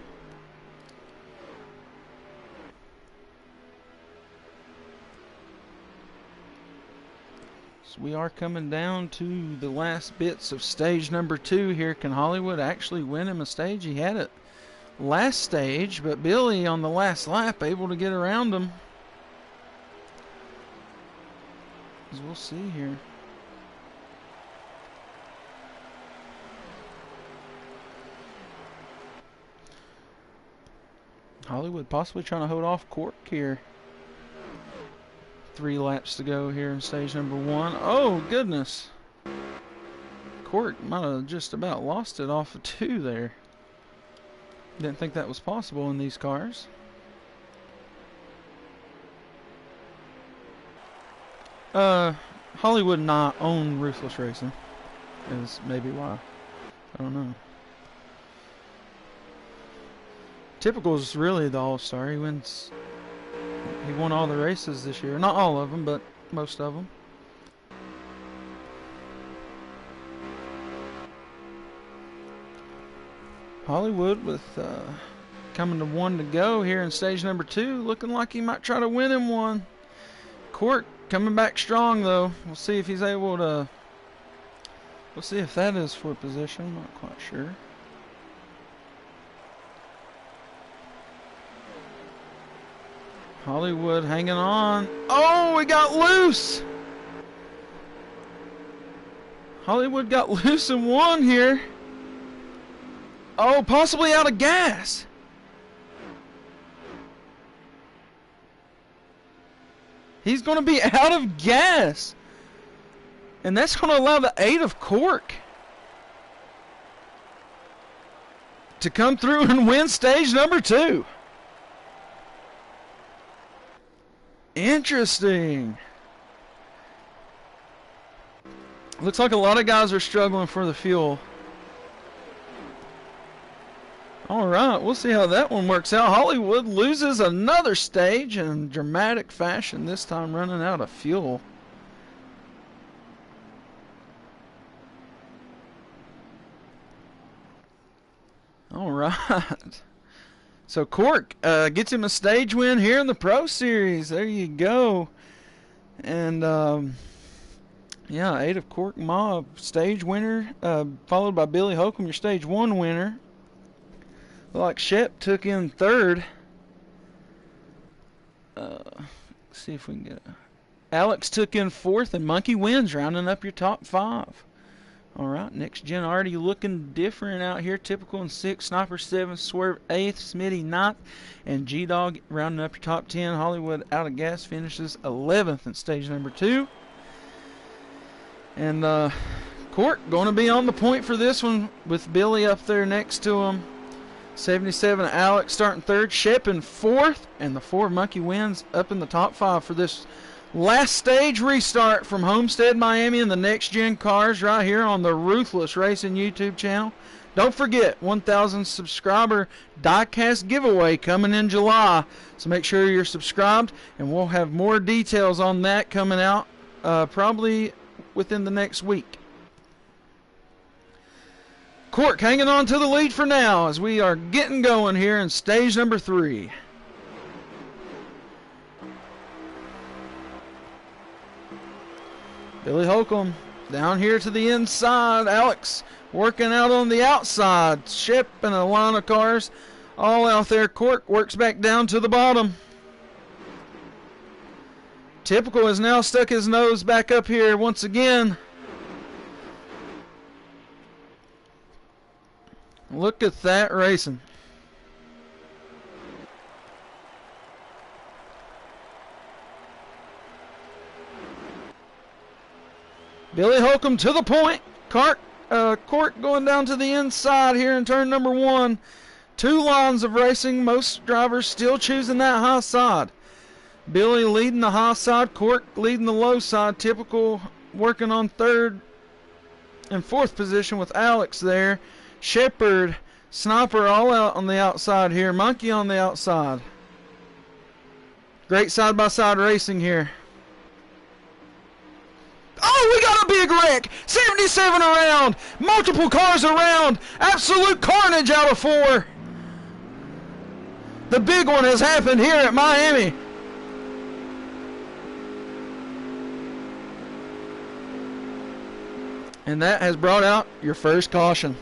So we are coming down to the last bits of stage number 2 here. Can Hollywood actually win him a stage? He had it last stage, but Billy on the last lap able to get around him. As we'll see here. Hollywood possibly trying to hold off Cork here. 3 laps to go here in stage number 1. Oh, goodness. Cork might have just about lost it off of 2 there. Didn't think that was possible in these cars. Hollywood not own Ruthless Racing is maybe why. I don't know. Typical's really the all-star. He won all the races this year. Not all of them, but most of them. Hollywood with coming to 1 to go here in stage number 2. Looking like he might try to win him one. Cork coming back strong, though. We'll see if he's able to... We'll see if that is for position. I'm not quite sure. Hollywood hanging on. Oh, we got loose. Hollywood got loose and won here. Oh, possibly out of gas. He's going to be out of gas. And that's going to allow the 8 of Cork to come through and win stage number 2. Interesting. Looks like a lot of guys are struggling for the fuel. Alright, we'll see how that one works out. Hollywood loses another stage in dramatic fashion, this time running out of fuel. Alright. So Cork gets him a stage win here in the Pro Series. There you go. And Yeah, 8 of Cork Mob, stage winner, followed by Billy Holcomb, your stage 1 winner. Like Shep took in third. Let's see if we can get it. Alex took in fourth, and Monkey wins, rounding up your top 5. All right, next gen already looking different out here. Typical in 6th, Sniper 7th, Swerve 8th, Smitty 9th, and G-Dog rounding up your top 10. Hollywood out of gas finishes 11th in stage number 2. And Court going to be on the point for this one with Billy up there next to him. 77 Alex starting third, Shep in fourth, and the 4 Monkey wins up in the top 5 for this last stage restart from Homestead-Miami and the next gen cars right here on the Ruthless Racing YouTube channel. Don't forget, 1,000 subscriber diecast giveaway coming in July, so make sure you're subscribed, and we'll have more details on that coming out probably within the next week. Cork hanging on to the lead for now as we are getting going here in stage number 3. Billy Holcomb down here to the inside. Alex working out on the outside. Shep and a line of cars all out there. Cork works back down to the bottom. Typical has now stuck his nose back up here once again. Look at that racing. Billy Holcomb to the point. Court going down to the inside here in turn number 1. 2 lines of racing. Most drivers still choosing that high side. Billy leading the high side. Court leading the low side. Typical working on 3rd and 4th position with Alex there. Shepherd, Sniper all out on the outside here. Monkey on the outside. Great side-by-side racing here. Oh, we got a big wreck. 77 around. Multiple cars around. Absolute carnage out of 4. The big one has happened here at Miami. And that has brought out your first caution.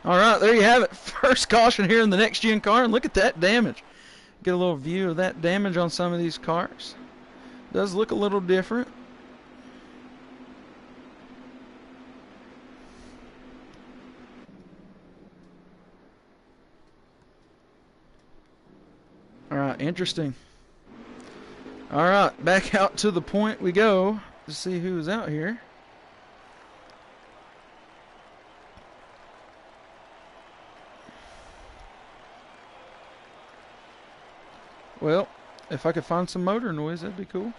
All right, there you have it. First caution here in the next gen car, and look at that damage. Get a little view of that damage on some of these cars. Does look a little different. All right, interesting. All right, back out to the point we go to see who's out here. Well, if I could find some motor noise, that'd be cool.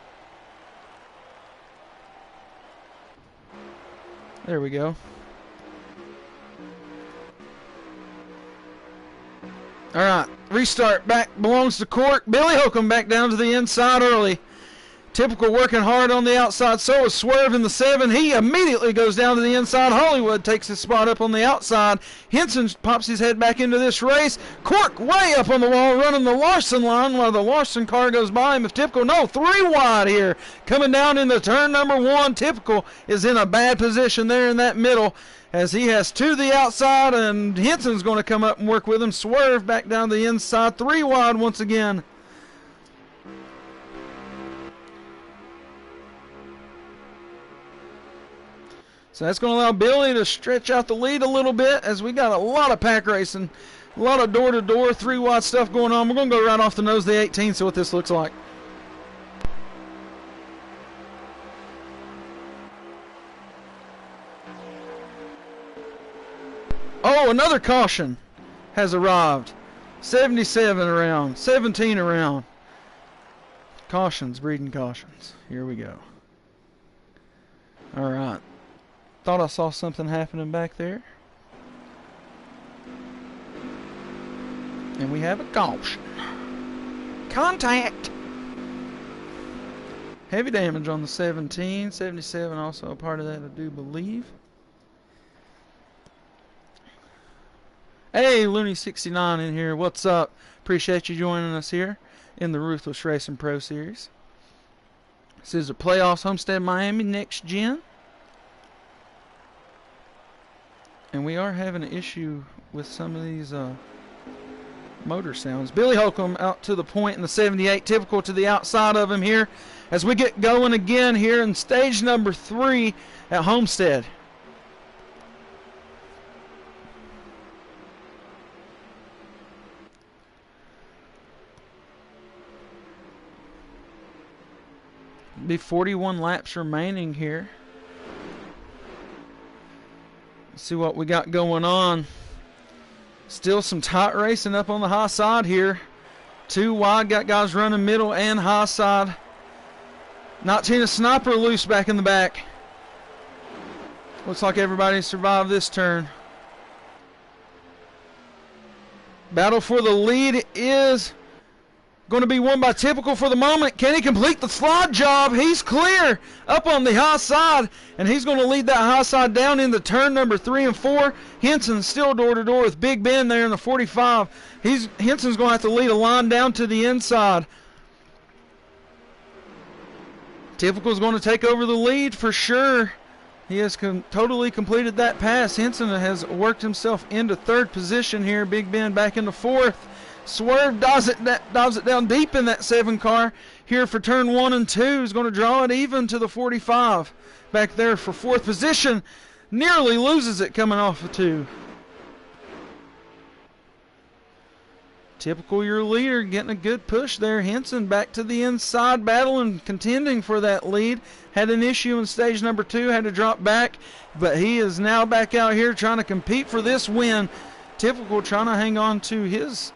There we go. All right, restart back belongs to Cork. Billy Holcomb back down to the inside early. Typical working hard on the outside. So is Swerve in the 7. He immediately goes down to the inside. Hollywood takes his spot up on the outside. Henson pops his head back into this race. Cork way up on the wall running the Larson line while the Larson car goes by him. If Typical, no, 3 wide here. Coming down into turn number 1. Typical is in a bad position there in that middle as he has 2 to the outside, and Henson's going to come up and work with him. Swerve back down to the inside. 3 wide once again. So that's going to allow Billy to stretch out the lead a little bit as we got a lot of pack racing, a lot of door-to-door, 3 wide stuff going on. We're going to go right off the nose of the 18, see what this looks like. Oh, another caution has arrived. 77 around, 17 around. Cautions, breeding cautions. Here we go. All right. Thought I saw something happening back there. And we have a caution. Contact! Heavy damage on the 17. 77 also a part of that, I do believe. Hey, Looney69 in here. What's up? Appreciate you joining us here in the Ruthless Racing Pro Series. This is the playoffs, Homestead-Miami next gen. And we are having an issue with some of these motor sounds. Billy Holcomb out to the point in the 78, typical to the outside of him here as we get going again here in stage number 3 at Homestead. Be 41 laps remaining here. Let's see what we got going on. Still some tight racing up on the high side here. 2 wide, got guys running middle and high side. Not seeing a sniper loose back in the back. Looks like everybody survived this turn. Battle for the lead is going to be won by Typical for the moment. Can he complete the slide job? He's clear up on the high side, and he's going to lead that high side down into turn number 3 and 4. Henson still door to door with Big Ben there in the 45. Henson's going to have to lead a line down to the inside. Typical's going to take over the lead for sure. He has totally completed that pass. Henson has worked himself into 3rd position here. Big Ben back into 4th. Swerve dives it down deep in that 7 car here for turn 1 and 2. He's going to draw it even to the 45 back there for 4th position. Nearly loses it coming off of 2. Typical, your leader, getting a good push there. Henson back to the inside, battling, contending for that lead. Had an issue in stage number 2, had to drop back, but he is now back out here trying to compete for this win. Typical trying to hang on to his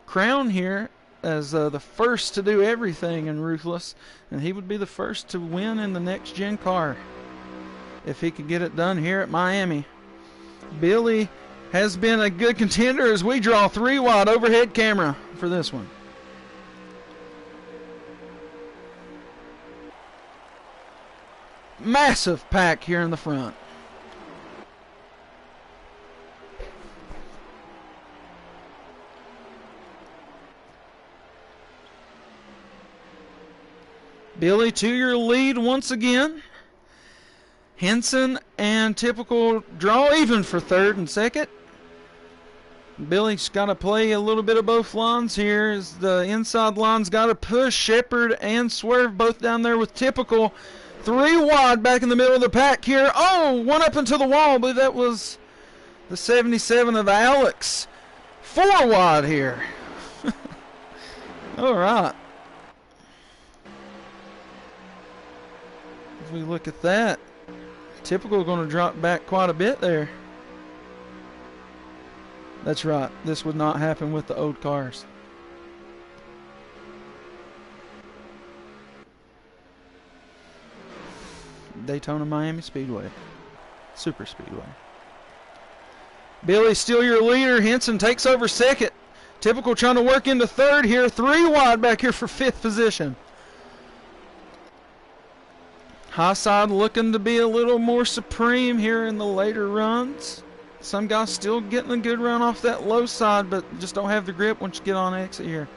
crown here as the first to do everything in Ruthless, and he would be the first to win in the next gen car if he could get it done here at Miami. Billy has been a good contender as we draw 3 wide overhead camera for this one. Massive pack here in the front. Billy to your lead once again. Henson and Typical draw even for 3rd and 2nd. Billy's got to play a little bit of both lines here as the inside line's got to push. Shepard and Swerve both down there with Typical. 3 wide back in the middle of the pack here. Oh, one up into the wall. I believe that was the 77 of Alex. 4 wide here. All right. If we look at that, Typical going to drop back quite a bit there. That's right. This would not happen with the old cars. Daytona Miami Speedway. Super Speedway. Billy still your leader. Henson takes over 2nd. Typical trying to work into 3rd here. 3 wide back here for 5th position. High side looking to be a little more supreme here in the later runs. Some guys still getting a good run off that low side, but just don't have the grip once you get on exit here.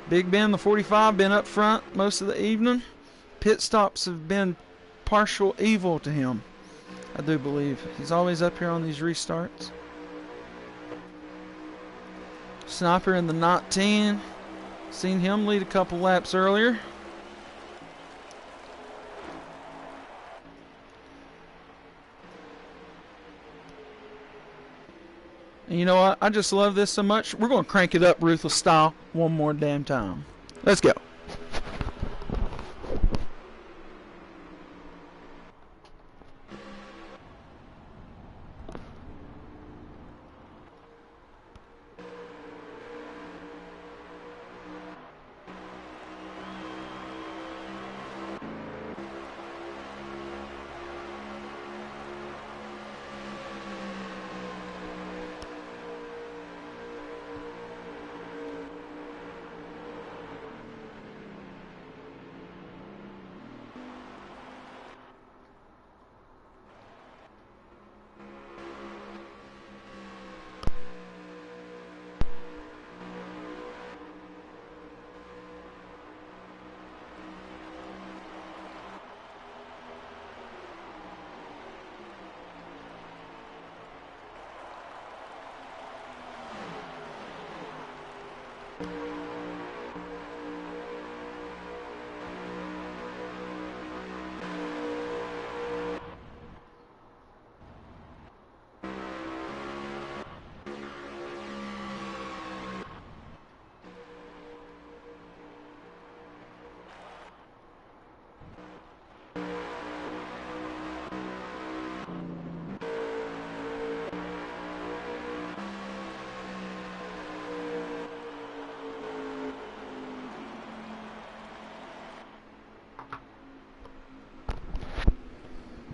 Big Ben, the 45, been up front most of the evening. Pit stops have been partial evil to him, I do believe. He's always up here on these restarts. Sniper in the 19. Seen him lead a couple laps earlier. And you know what? I just love this so much. We're going to crank it up Ruthless style one more damn time. Let's go.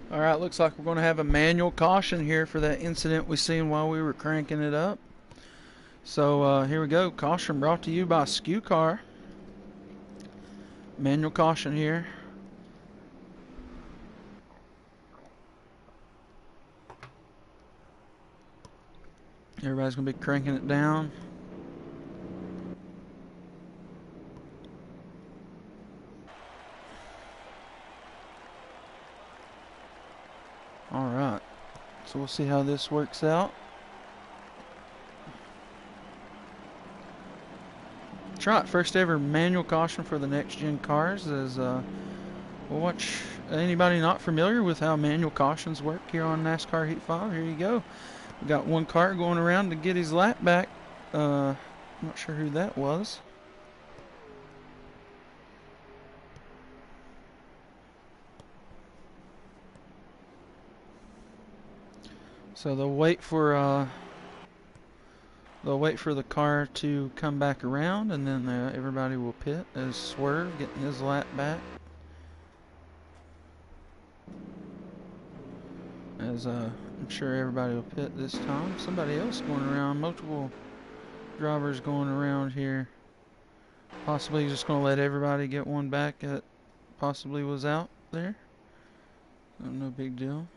Alright, looks like we're going to have a manual caution here for that incident we seen while we were cranking it up. So here we go. Caution brought to you by Skew Car. Manual caution here. Everybody's going to be cranking it down. Alright, so we'll see how this works out. Try it. First ever manual caution for the next gen cars. As we'll watch anybody not familiar with how manual cautions work here on NASCAR Heat 5. Here you go. We got one car going around to get his lap back. Not sure who that was. So they'll wait for the car to come back around, and then everybody will pit as Swerve getting his lap back. As I'm sure everybody will pit this time. Somebody else going around, multiple drivers going around here. Possibly just going to let everybody get one back that possibly was out there. No big deal.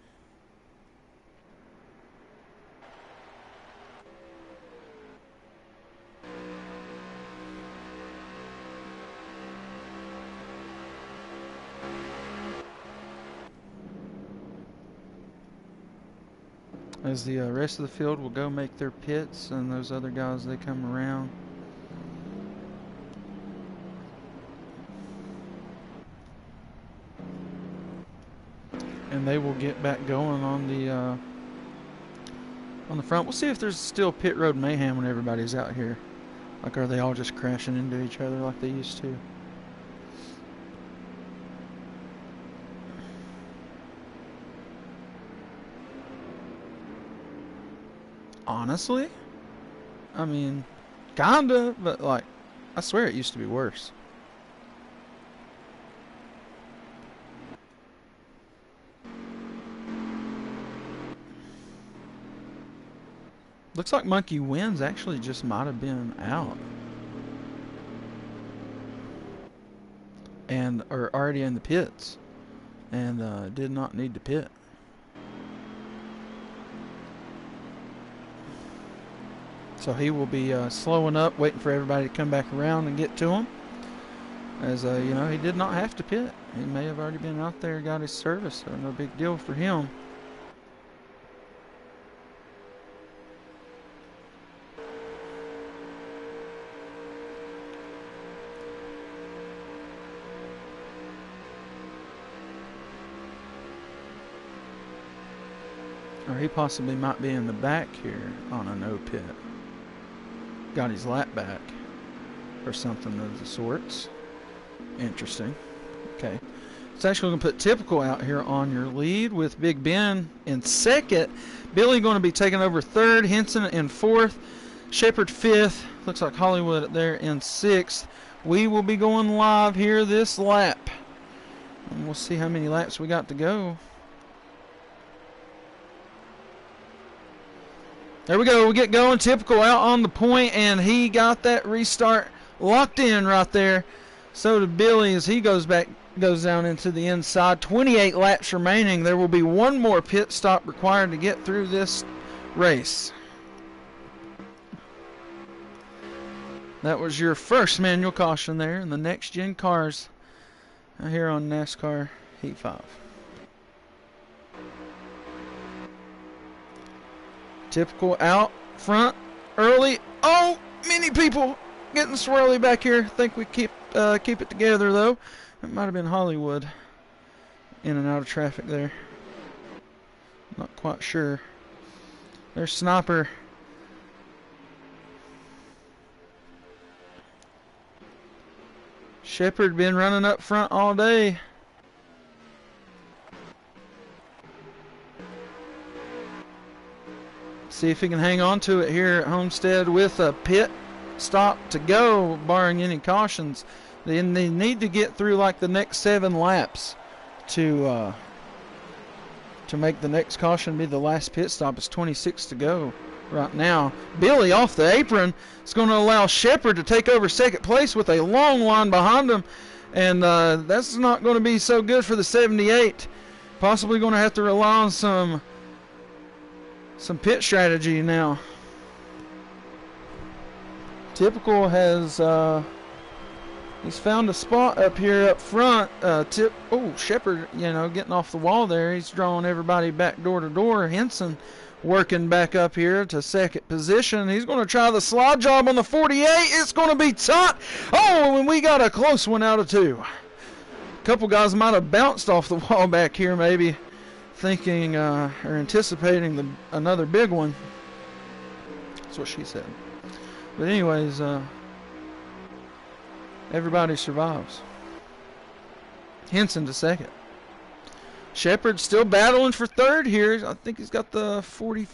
As the rest of the field will go make their pits, and those other guys, they come around. And they will get back going on the front. We'll see if there's still pit road mayhem when everybody's out here. Like, are they all just crashing into each other like they used to? Honestly, I mean, kinda, but like, I swear it used to be worse. Looks like Monkey Wins actually just might have been out. And are already in the pits. And did not need to pit. So he will be slowing up, waiting for everybody to come back around and get to him. As you know, he did not have to pit. He may have already been out there, got his service, so no big deal for him. Or he possibly might be in the back here on a no pit. Got his lap back or something of the sorts. Interesting. Okay. It's actually going to put Typical out here on your lead with Big Ben in second. Billy going to be taking over third. Henson in fourth. Shepard fifth. Looks like Hollywood there in sixth. We will be going live here this lap. And we'll see how many laps we got to go. There we go. We get going. Typical out on the point, and he got that restart locked in right there. So did Billy as he goes down into the inside. 28 laps remaining. There will be one more pit stop required to get through this race. That was your first manual caution there in the next gen cars here on NASCAR Heat 5. Typical out front early. Oh, many people getting swirly back here. Think we keep it together though. It might have been Hollywood in and out of traffic there. Not quite sure. There's Sniper. Shepard been running up front all day. See if he can hang on to it here at Homestead with a pit stop to go, barring any cautions. They need to get through like the next 7 laps to make the next caution be the last pit stop. It's 26 to go right now. Billy off the apron. It's going to allow Shepard to take over second place with a long line behind him, and that's not going to be so good for the 78. Possibly going to have to rely on some pit strategy now. Typical has he's found a spot up here up front. Shepard, getting off the wall there. He's drawing everybody back door to door. Henson working back up here to second position. He's going to try the slide job on the 48. It's going to be tight. Oh, and we got a close one out of 2. A couple guys might have bounced off the wall back here, maybe thinking or anticipating another big one. That's what she said. But anyways, everybody survives. Henson to second. Shepard still battling for third here. I think he's got the 40.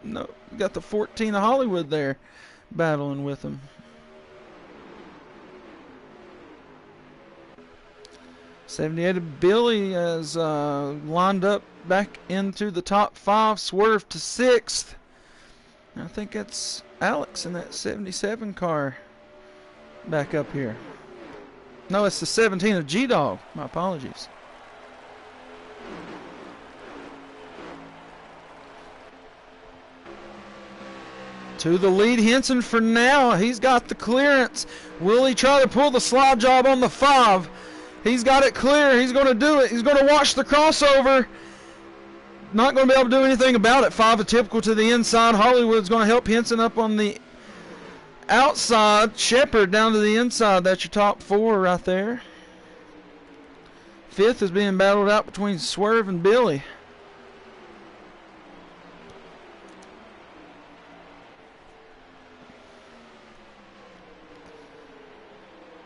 No, got the 14 of Hollywood there battling with him. '78 of Billy has lined up back into the top 5, swerved to 6th. I think that's Alex in that 77 car back up here. No, it's the 17 of G-Dog. My apologies. To the lead, Henson for now. He's got the clearance. Will he try to pull the slide job on the 5? He's got it clear. He's going to do it. He's going to watch the crossover. Not going to be able to do anything about it. 5 of Typical to the inside. Hollywood's going to help Henson up on the outside. Shepard down to the inside. That's your top 4 right there. 5th is being battled out between Swerve and Billy.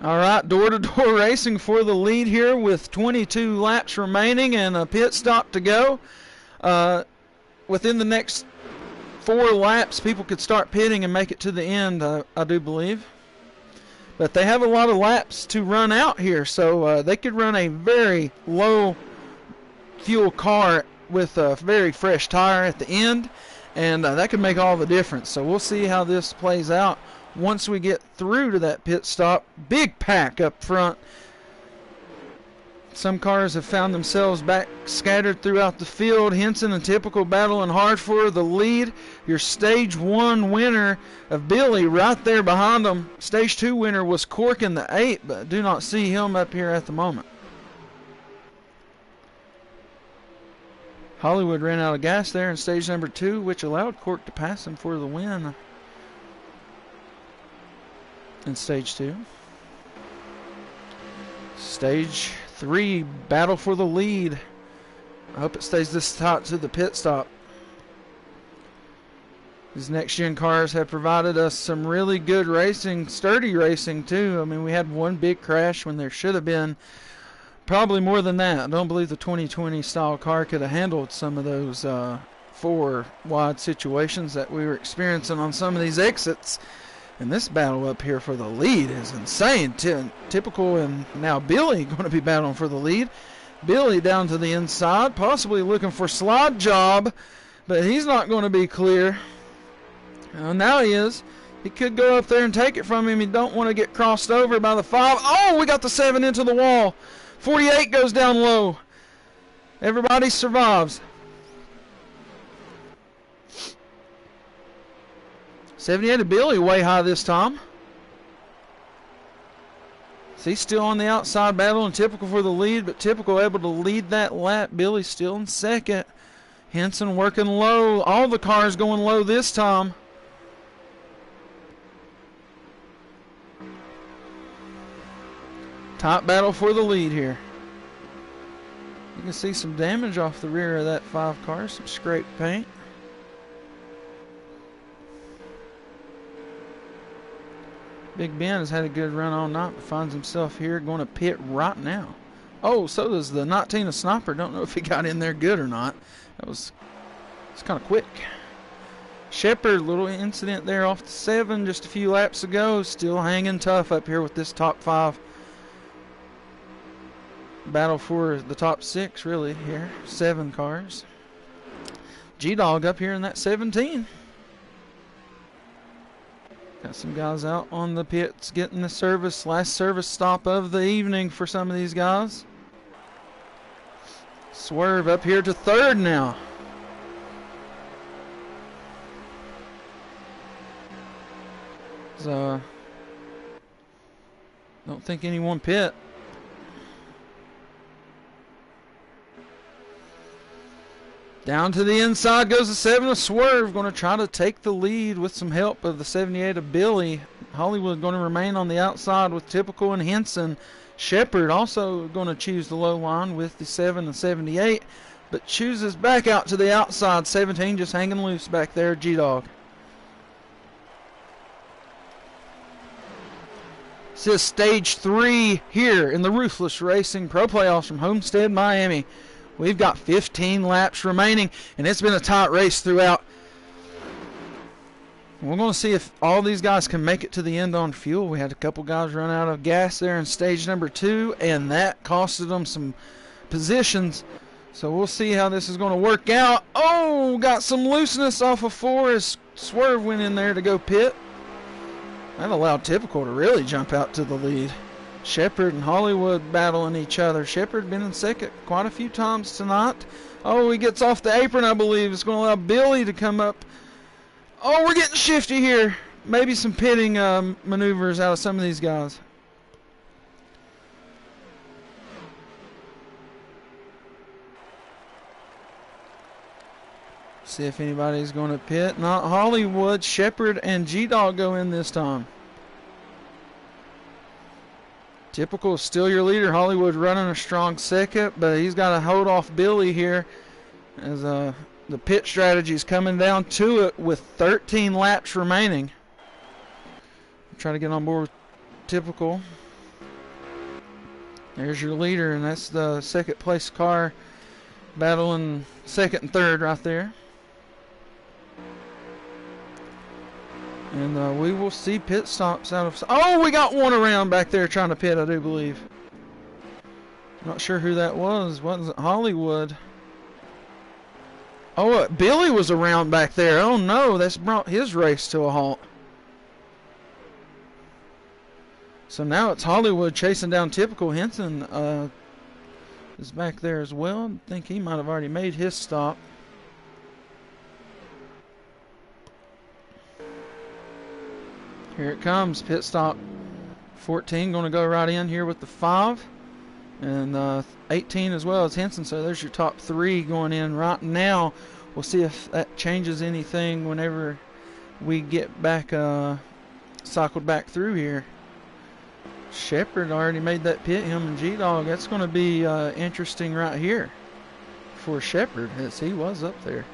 All right, door-to-door racing for the lead here with 22 laps remaining and a pit stop to go. Within the next 4 laps, people could start pitting and make it to the end, I do believe. But they have a lot of laps to run out here, so they could run a very low fuel car with a very fresh tire at the end, and that could make all the difference. So we'll see how this plays out once we get through to that pit stop. Big pack up front. Some cars have found themselves back scattered throughout the field. Henson and Typical battling hard for the lead. Your Stage 1 winner of Billy right there behind them. Stage 2 winner was Cork in the 8, but do not see him up here at the moment. Hollywood ran out of gas there in stage number 2, which allowed Cork to pass him for the win in stage 2. Stage 3, battle for the lead. I hope it stays this tight to the pit stop. These next-gen cars have provided us some really good racing, sturdy racing too. I mean, we had one big crash when there should have been probably more than that. I don't believe the 2020 style car could have handled some of those 4 wide situations that we were experiencing on some of these exits. And this battle up here for the lead is insane. Typical and now Billy going to be battling for the lead. Billy down to the inside, possibly looking for slide job, but he's not going to be clear. Now he is. He could go up there and take it from him. He don't want to get crossed over by the 5. Oh, we got the 7 into the wall. 48 goes down low. Everybody survives. 78 of Billy way high this time. So he's still on the outside battling Typical for the lead, but Typical able to lead that lap. Billy still in second. Henson working low. All the cars going low this time. Top battle for the lead here. You can see some damage off the rear of that 5 car, some scraped paint. Big Ben has had a good run all night, but finds himself here going to pit right now. Oh, so does the 19 Sniper. Don't know if he got in there good or not. It's kind of quick. Shepard, little incident there off the 7 just a few laps ago. Still hanging tough up here with this top 5. Battle for the top 6 really here. 7 cars. G-Dog up here in that 17. Got some guys out on the pits getting the service. Last service stop of the evening for some of these guys. Swerve up here to 3rd now. So, don't think anyone pit. Down to the inside goes the 7 of Swerve. Going to try to take the lead with some help of the 78 of Billy. Hollywood going to remain on the outside with Typical and Henson. Shepard also going to choose the low line with the 7 and 78. But chooses back out to the outside. 17 just hanging loose back there. G-Dog. This is stage 3 here in the Ruthless Racing Pro Playoffs from Homestead-Miami. We've got 15 laps remaining, and it's been a tight race throughout. We're going to see if all these guys can make it to the end on fuel. We had a couple guys run out of gas there in stage number 2, and that costed them some positions. So we'll see how this is going to work out. Oh, got some looseness off of 4 as Swerve went in there to go pit. That allowed Typical to really jump out to the lead. Shepard and Hollywood battling each other. Shepard been in second quite a few times tonight. Oh, he gets off the apron, I believe. It's going to allow Billy to come up. Oh, we're getting shifty here. Maybe some pitting maneuvers out of some of these guys. See if anybody's going to pit. Not Hollywood. Shepard and G-Dog go in this time. Typical is still your leader. Hollywood running a strong second, but he's got to hold off Billy here as the pit strategy is coming down to it with 13 laps remaining. Try to get on board with Typical. There's your leader, and that's the second place car battling second and third right there. And we will see pit stops out of... Oh, we got one around back there trying to pit, I do believe. Not sure who that was. Wasn't it Hollywood? Oh, Billy was around back there. Oh, no. That's brought his race to a halt. So now it's Hollywood chasing down Typical. Henson is back there as well. I think he might have already made his stop. Here it comes, pit stop 14 going to go right in here with the 5, and 18 as well as Henson. So there's your top 3 going in right now. We'll see if that changes anything whenever we get back cycled back through here. Shepard already made that pit, him and G-Dog. That's going to be interesting right here for Shepard, as he was up there.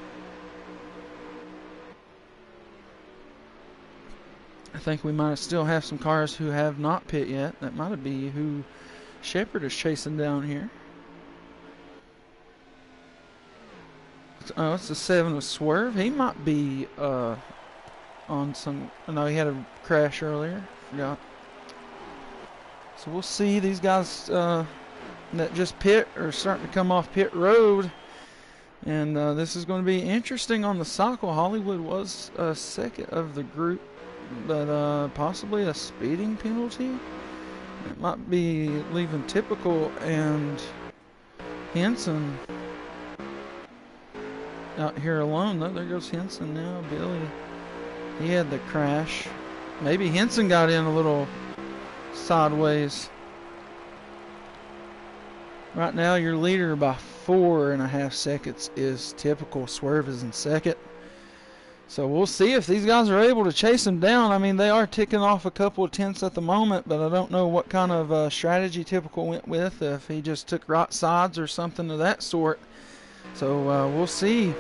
I think we might still have some cars who have not pit yet. That might be who Shepard is chasing down here. Oh, it's the 7 with Swerve. He might be on some... No, he had a crash earlier. Forgot. So we'll see. These guys that just pit are starting to come off pit road. And this is going to be interesting on the cycle. Hollywood was second of the group, but possibly a speeding penalty. It might be leaving Typical and Henson out here alone. No, there goes Henson now. Billy, he had the crash. Maybe Henson got in a little sideways. Right now your leader by 4.5 seconds is Typical. Swerve is in second. So we'll see if these guys are able to chase him down. I mean, they are ticking off a couple of tenths at the moment, but I don't know what kind of strategy Typical went with, if he just took right sides or something of that sort. So we'll see.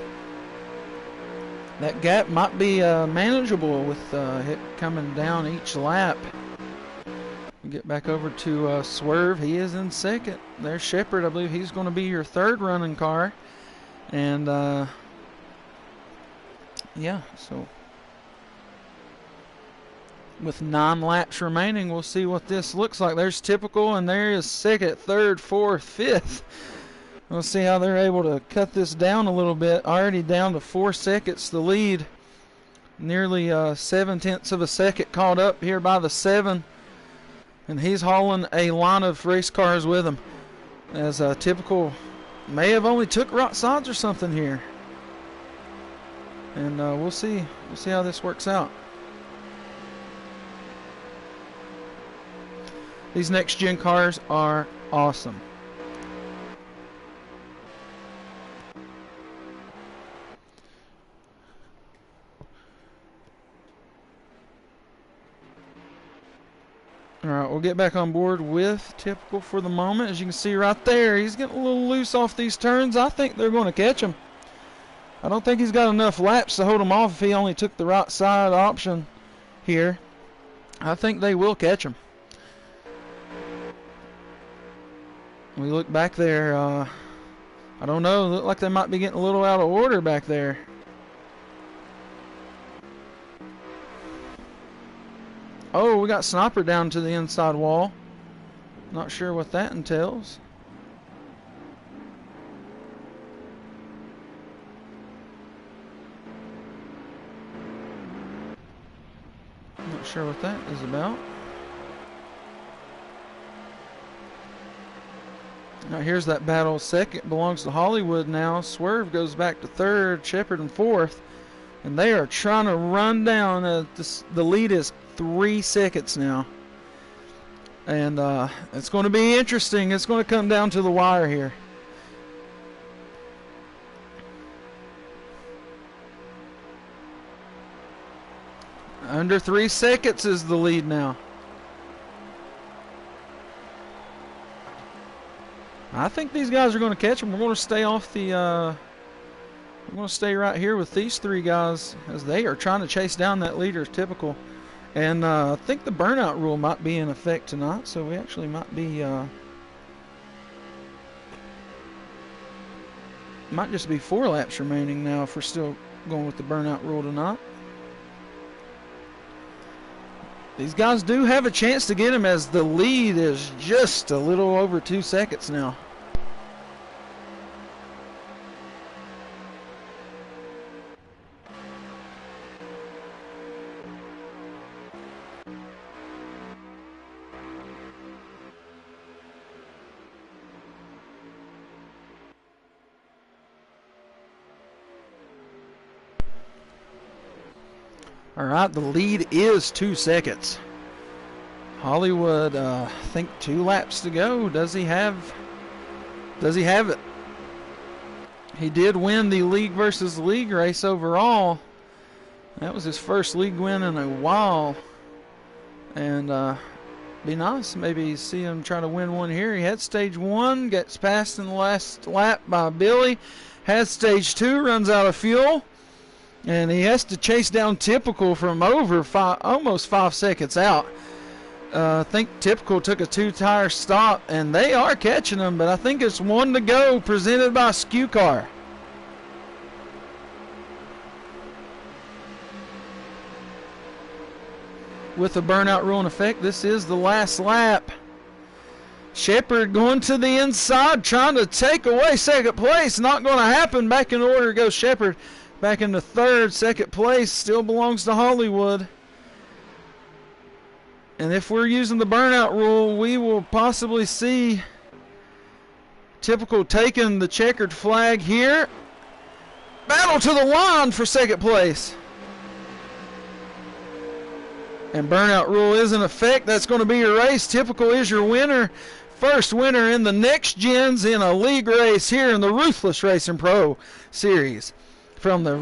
That gap might be manageable with it coming down each lap. We'll get back over to Swerve. He is in second. There's Shepard. I believe he's going to be your third running car. And yeah, so with 9 laps remaining, we'll see what this looks like. There's Typical, and there is second, third, fourth, fifth. We'll see how they're able to cut this down a little bit. Already down to 4 seconds the lead. Nearly 7/10 of a second caught up here by the 7. And he's hauling a line of race cars with him. As Typical may have only took right sides or something here. And we'll see. We'll see how this works out. These next gen cars are awesome. Alright, we'll get back on board with Typical for the moment. As you can see right there, he's getting a little loose off these turns. I think they're going to catch him. I don't think he's got enough laps to hold him off if he only took the right side option here. I think they will catch him. We look back there. I don't know. Look like they might be getting a little out of order back there. Oh, we got Sniper down to the inside wall. Not sure what that entails. Not sure what that is about. Now here's that battle. Second belongs to Hollywood now. Swerve goes back to third. Shepard in fourth. And they are trying to run down. The lead is 3 seconds now. And it's going to be interesting. It's going to come down to the wire here. Under 3 seconds is the lead now. I think these guys are going to catch them. We're going to stay off the... we're going to stay right here with these 3 guys as they are trying to chase down that leader, Typical. And I think the burnout rule might be in effect tonight, so we actually might be... might just be 4 laps remaining now if we're still going with the burnout rule tonight. These guys do have a chance to get him as the lead is just a little over 2 seconds now. All right, the lead is 2 seconds. Hollywood, I think 2 laps to go. Does he have it? He did win the league versus league race overall. That was his first league win in a while. And be nice maybe see him try to win one here. He had stage 1, gets passed in the last lap by Billy. Has stage 2, runs out of fuel. And he has to chase down Typical from almost 5 seconds out. I think Typical took a 2-tire stop, and they are catching him, but I think it's 1 to go, presented by Skew Car. With the burnout rule in effect, this is the last lap. Shepard going to the inside, trying to take away second place. Not going to happen. Back in order goes Shepard. Back into third. Second place still belongs to Hollywood. And if we're using the burnout rule, we will possibly see Typical taking the checkered flag here. Battle to the line for second place. And burnout rule is in effect. That's going to be your race. Typical is your winner. First winner in the next gens in a league race here in the Ruthless Racing Pro Series. from the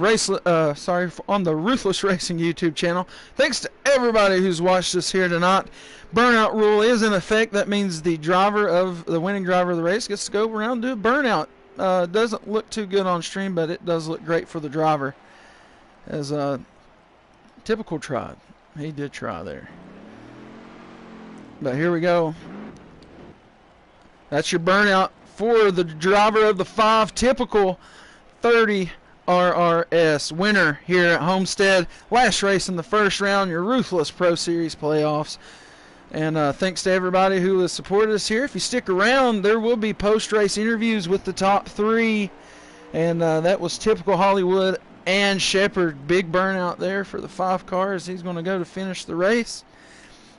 on the Ruthless Racing YouTube channel. Thanks to everybody who's watched us here tonight. Burnout rule is in effect. That means the winning driver of the race gets to go around and do a burnout. Doesn't look too good on stream, but it does look great for the driver. As typical tried. He did try there. But here we go. That's your burnout for the driver of the 5 typical 30 RRS winner here at Homestead. Last race in the first round, your Ruthless Pro Series playoffs. And thanks to everybody who has supported us here. If you stick around, there will be post-race interviews with the top 3. And that was typical Hollywood and Shepard. Big burnout there for the 5 cars. He's going to go to finish the race.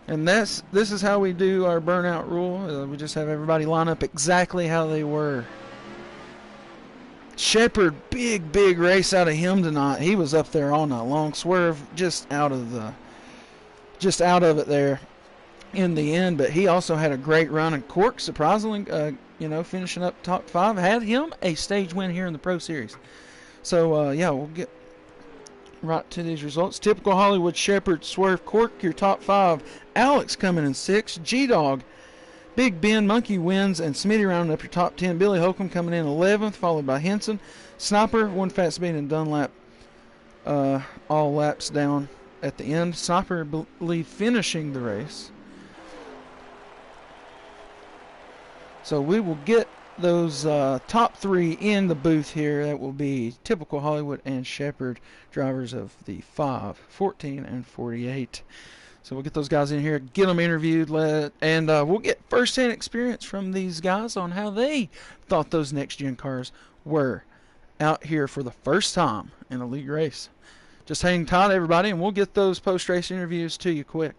And this is how we do our burnout rule. We just have everybody line up exactly how they were. Shepard, big race out of him tonight. He was up there all night long. Swerve just out of it there in the end. But he also had a great run. And Cork, surprisingly, finishing up top 5, had him a stage win here in the Pro Series. So we'll get right to these results. Typical Hollywood, Shepard, Swerve, Cork, your top 5. Alex coming in 6. G-Dog, Big Ben, Monkey wins, and Smitty rounding up your top 10. Billy Holcomb coming in 11th, followed by Henson. Sniper, One Fat Speed, and Dunlap all laps down at the end. Sniper, I believe, finishing the race. So we will get those top 3 in the booth here. That will be typical Hollywood and Shepard, drivers of the 5, 14, and 48. So we'll get those guys in here, get them interviewed, and we'll get first-hand experience from these guys on how they thought those next-gen cars were out here for the first time in a league race. Just hang tight, everybody, and we'll get those post-race interviews to you quick.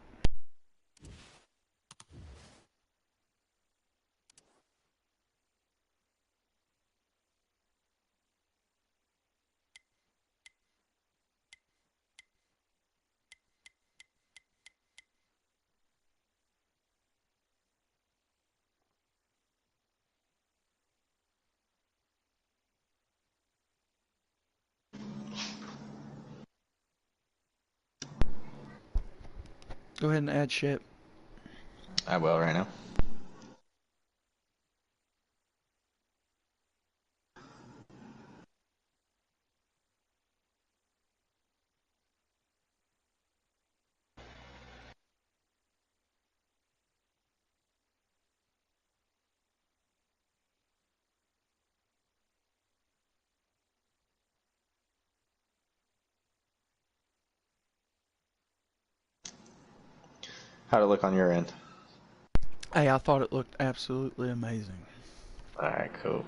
Go ahead and add Shep. I will right now. How'd it look on your end? Hey, I thought it looked absolutely amazing. Alright, cool.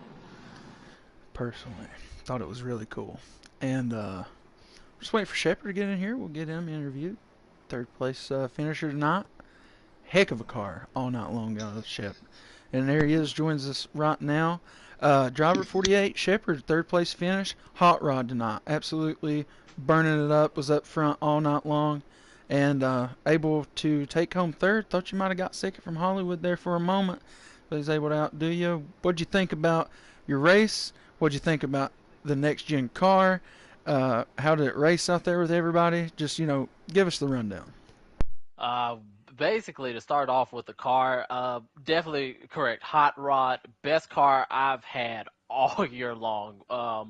Personally, thought it was really cool. And just waiting for Shepard to get in here. We'll get him interviewed. 3rd place finisher tonight. Heck of a car all night long out of Shep. And there he is, joins us right now. Driver 48, Shepard, 3rd place finish. Hot rod tonight. Absolutely burning it up. Was up front all night long. And able to take home 3rd. Thought you might have got 2nd from Hollywood there for a moment. But he's able to outdo you. What'd you think about your race? What'd you think about the next-gen car? How did it race out there with everybody? Just, give us the rundown. Basically, to start off with the car, definitely correct. Hot rod, best car I've had all year long.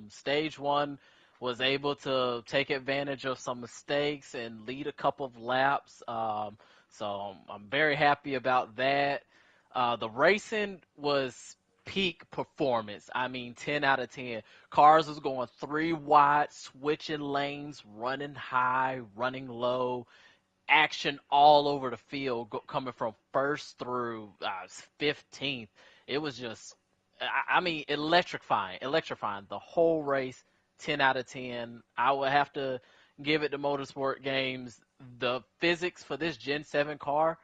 Stage 1 was able to take advantage of some mistakes and lead a couple of laps. So I'm very happy about that. The racing was peak performance. I mean, 10 out of 10. Cars was going 3 wide, switching lanes, running high, running low. Action all over the field, coming from 1st through 15th. It was just, electrifying. The whole race, 10 out of 10. I would have to give it to Motorsport Games. The physics for this Gen 7 car,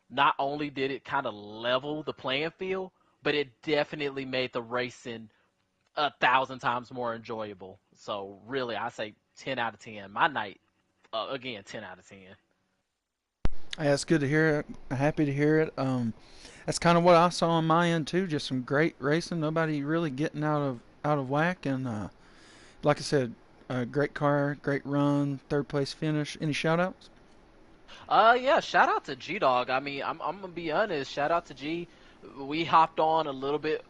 not only did it kind of level the playing field, but it definitely made the racing 1,000 times more enjoyable. So really, I say 10 out of 10. My night, again, 10 out of 10. Yeah, it's good to hear it. Happy to hear it. That's kind of what I saw on my end too. Just some great racing. Nobody really getting out of whack. And like I said, Great car, great run, third place finish. Any shout outs? Yeah, shout out to G Dog. I mean, I'm gonna be honest. Shout out to G. We hopped on a little bit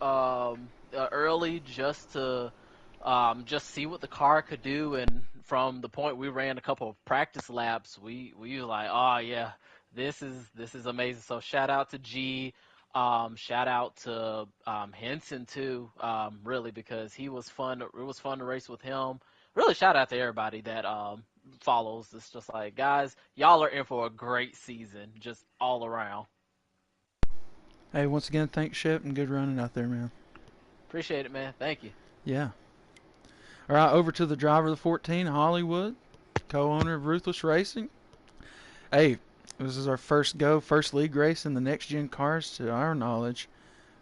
early just see what the car could do, and from the point we ran a couple of practice laps, we were like, oh yeah, this is amazing. So shout out to G. Shout out to Henson too. Really because he was fun. It was fun to race with him. Really shout out to everybody that follows. It's just like, guys, y'all are in for a great season, just all around. Hey, once again, thanks, Shep, and good running out there, man. Appreciate it, man. Thank you. Yeah. All right, over to the driver of the 14, Hollywood, co-owner of Ruthless Racing. Hey, this is our first league race in the next gen cars, to our knowledge.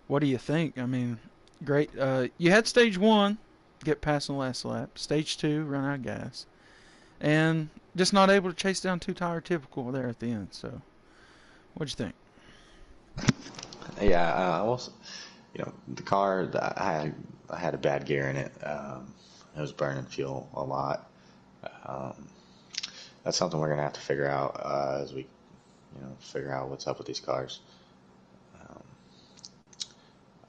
What do you think? I mean, great. You had stage one, get past the last lap. Stage two, run out of gas, and just not able to chase down two tire typical there at the end. So, what'd you think? Yeah, the car, I had a bad gear in it. It was burning fuel a lot. Um, that's something we're gonna have to figure out as we, figure out what's up with these cars. Um,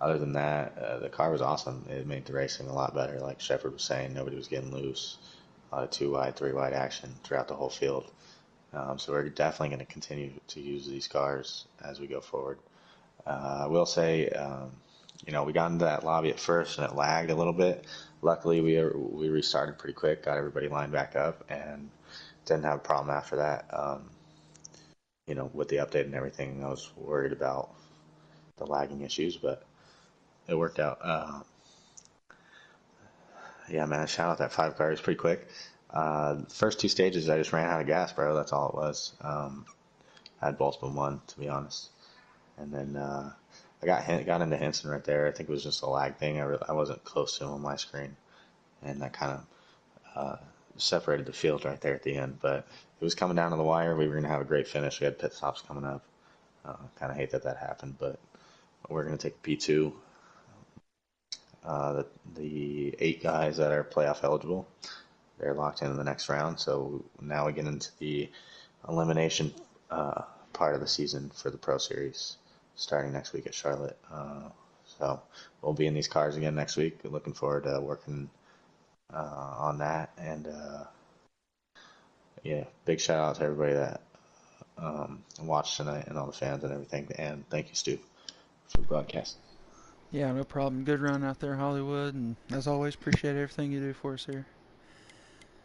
Other than that, the car was awesome. It made the racing a lot better. Like Shepard was saying, nobody was getting loose. A lot of two wide, three wide action throughout the whole field. So we're definitely going to continue to use these cars as we go forward. I will say, we got into that lobby at first and it lagged a little bit. Luckily, we restarted pretty quick, got everybody lined back up, and didn't have a problem after that. With the update and everything, I was worried about the lagging issues, but it worked out. Yeah, man, shout out that 5 car. It was pretty quick. First two stages, I just ran out of gas, bro. That's all it was. I had both but one, to be honest. And then I got into Henson right there. I think it was just a lag thing. I wasn't close to him on my screen, and that kind of separated the field right there at the end. But it was coming down to the wire. We were going to have a great finish. We had pit stops coming up. Kind of hate that happened, but we're going to take P2. The 8 guys that are playoff eligible, they're locked in the next round. So now we get into the elimination part of the season for the Pro Series starting next week at Charlotte. So we'll be in these cars again next week. Looking forward to working on that. And yeah, big shout out to everybody that watched tonight and all the fans and everything. And thank you, Stu, for the broadcast. Yeah, no problem. Good run out there, Hollywood, and as always, appreciate everything you do for us here.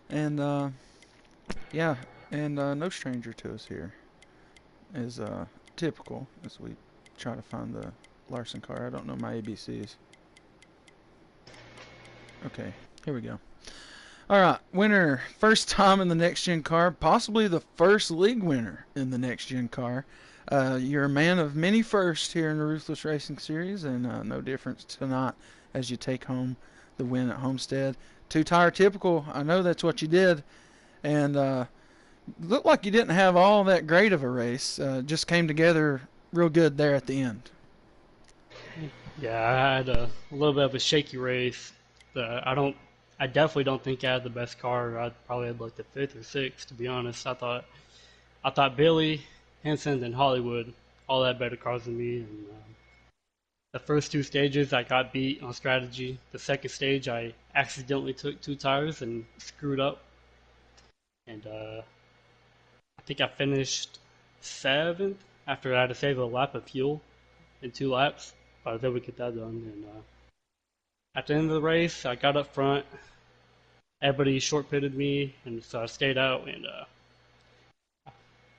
And yeah, and no stranger to us here is typical as we try to find the Larson car. I don't know my ABCs. Okay, here we go. All right, winner, first time in the next gen car, possibly the first league winner in the next gen car. You're a man of many firsts here in the Ruthless Racing Series, and no difference tonight as you take home the win at Homestead. Two tire typical, I know that's what you did, and looked like you didn't have all that great of a race. Just came together real good there at the end. Yeah, I had a little bit of a shaky race. I definitely don't think I had the best car. I probably had like the fifth or sixth, to be honest. I thought Billy, Henson, and Hollywood all had better cars than me. And the first two stages, I got beat on strategy. The second stage, I accidentally took 2 tires and screwed up. And I think I finished seventh after I had to save a lap of fuel in 2 laps. But I was able to get that done. And at the end of the race, I got up front. Everybody short pitted me, and so I stayed out. And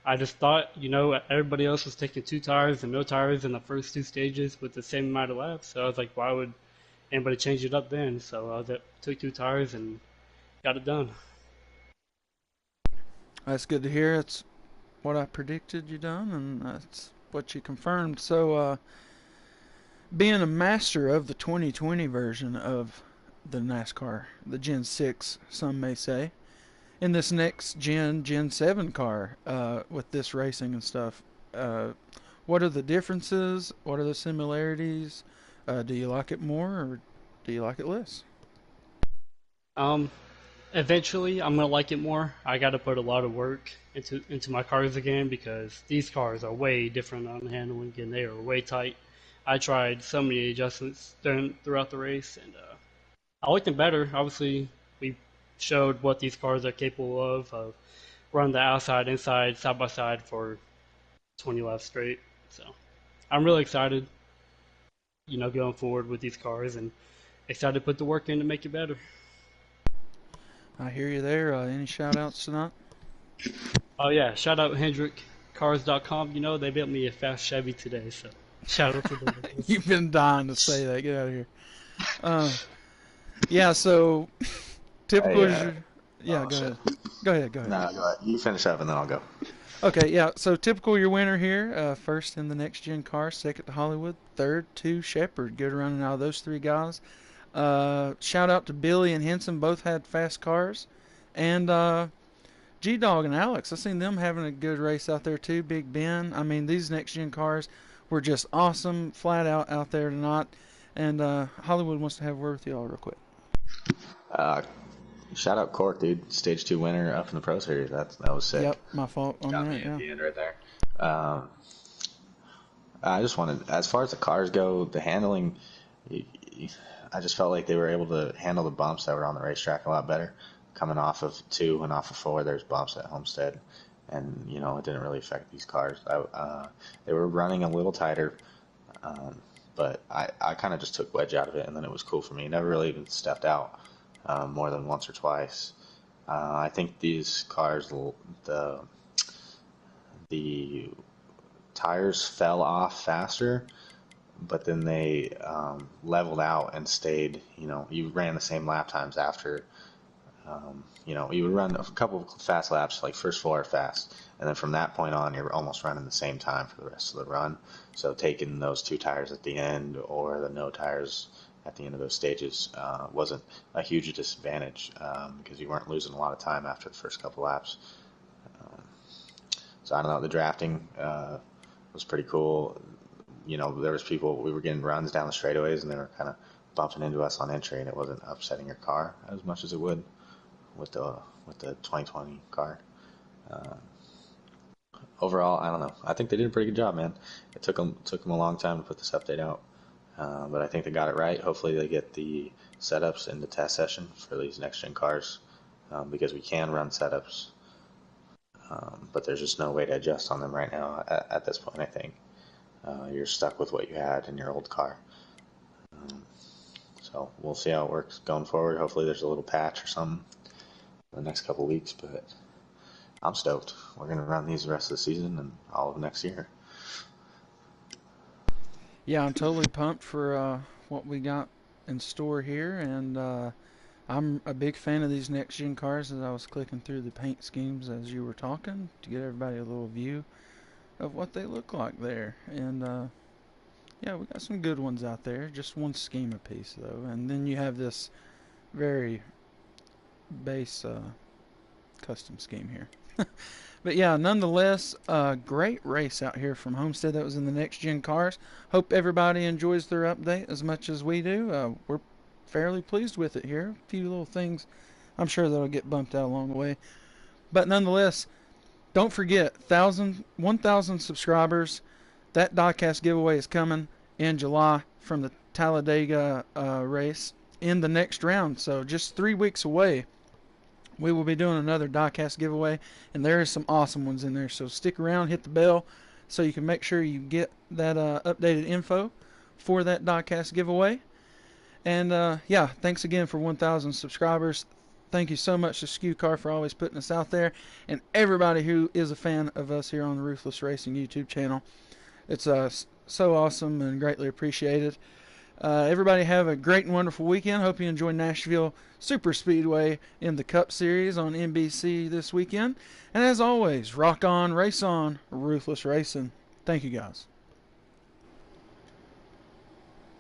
I just thought, everybody else was taking 2 tires and no tires in the first two stages with the same amount of laps. So I was like, why would anybody change it up then? So I took 2 tires and got it done. That's good to hear. It's what I predicted you done, and that's what you confirmed. So, being a master of the 2020 version of the NASCAR, the Gen 6, some may say, in this next Gen 7 car, with this racing and stuff, what are the differences? What are the similarities? Do you like it more or do you like it less? Um, Eventually, I'm gonna like it more. I got to put a lot of work into my cars again because these cars are way different on handling and they are way tight. I tried so many adjustments throughout the race, and I like them better. Obviously, we showed what these cars are capable of running the outside, inside, side by side for 20 laps straight. So I'm really excited, going forward with these cars and excited to put the work in to make it better. I hear you there. Any shout outs tonight? Oh yeah, shout out HendrickCars.com. They built me a fast Chevy today, so shout out to them. You've been dying to say that. Get out of here. Yeah, so typical Hey, as your. Yeah, oh, go shit. ahead. Go ahead. Go ahead. No, go ahead. You finish up and then I'll go. Okay, yeah. So typical your winner here. First in the next gen car, second to Hollywood, third to Shepherd. Good running out of those three guys. Shout out to Billy and Henson, both had fast cars, and G Dog and Alex. I seen them having a good race out there too. Big Ben. I mean, these next gen cars were just awesome, flat out there tonight. And Hollywood wants to have a word with y'all real quick. Uh, Shout out Cork, dude. Stage 2 winner up in the Pro Series. That was sick. Yep, my fault on Got that. me at Yeah. the end right there. Um, I just wanted, as far as the cars go, the handling, I just felt like they were able to handle the bumps that were on the racetrack a lot better. Coming off of 2 and off of 4, there's bumps at Homestead, and it didn't really affect these cars. They were running a little tighter, but I kind of just took wedge out of it, and then it was cool for me. Never really even stepped out more than once or twice. I think these cars, the tires fell off faster, but then they leveled out and stayed. You ran the same lap times after. You would run a couple of fast laps, like first 4 are fast, and then from that point on, you're almost running the same time for the rest of the run. So taking those 2 tires at the end or the no tires at the end of those stages wasn't a huge disadvantage because you weren't losing a lot of time after the first couple laps. So I don't know, the drafting was pretty cool. There was people, we were getting runs down the straightaways and they were kind of bumping into us on entry, and it wasn't upsetting your car as much as it would with the 2020 car. Overall, I don't know. I think they did a pretty good job, man. It took them a long time to put this update out, but I think they got it right. Hopefully, they get the setups in the test session for these next gen cars because we can run setups, but there's just no way to adjust on them right now. At this point, I think you're stuck with what you had in your old car. So we'll see how it works going forward. Hopefully, there's a little patch or something the next couple weeks, but I'm stoked. We're going to run these the rest of the season and all of next year. Yeah, I'm totally pumped for what we got in store here, and I'm a big fan of these next gen cars. As I was clicking through the paint schemes as you were talking to get everybody a little view of what they look like there, and yeah, we got some good ones out there. Just one scheme apiece though, and then you have this very base custom scheme here. But yeah, nonetheless, great race out here from Homestead that was in the next gen cars. Hope everybody enjoys their update as much as we do. We're fairly pleased with it here. A few little things I'm sure that'll get bumped out along the way. But nonetheless, don't forget, 1,000 subscribers. That diecast giveaway is coming in July from the Talladega race in the next round. So just 3 weeks away, we will be doing another diecast giveaway, and there is some awesome ones in there. So stick around, hit the bell, so you can make sure you get that updated info for that diecast giveaway. And yeah, thanks again for 1,000 subscribers. Thank you so much to Skew Car for always putting us out there, and everybody who is a fan of us here on the Ruthless Racing YouTube channel. It's so awesome and greatly appreciated. Everybody have a great and wonderful weekend. Hope you enjoy Nashville Super Speedway in the Cup Series on NBC this weekend. And as always, rock on, race on, Ruthless Racing. Thank you guys.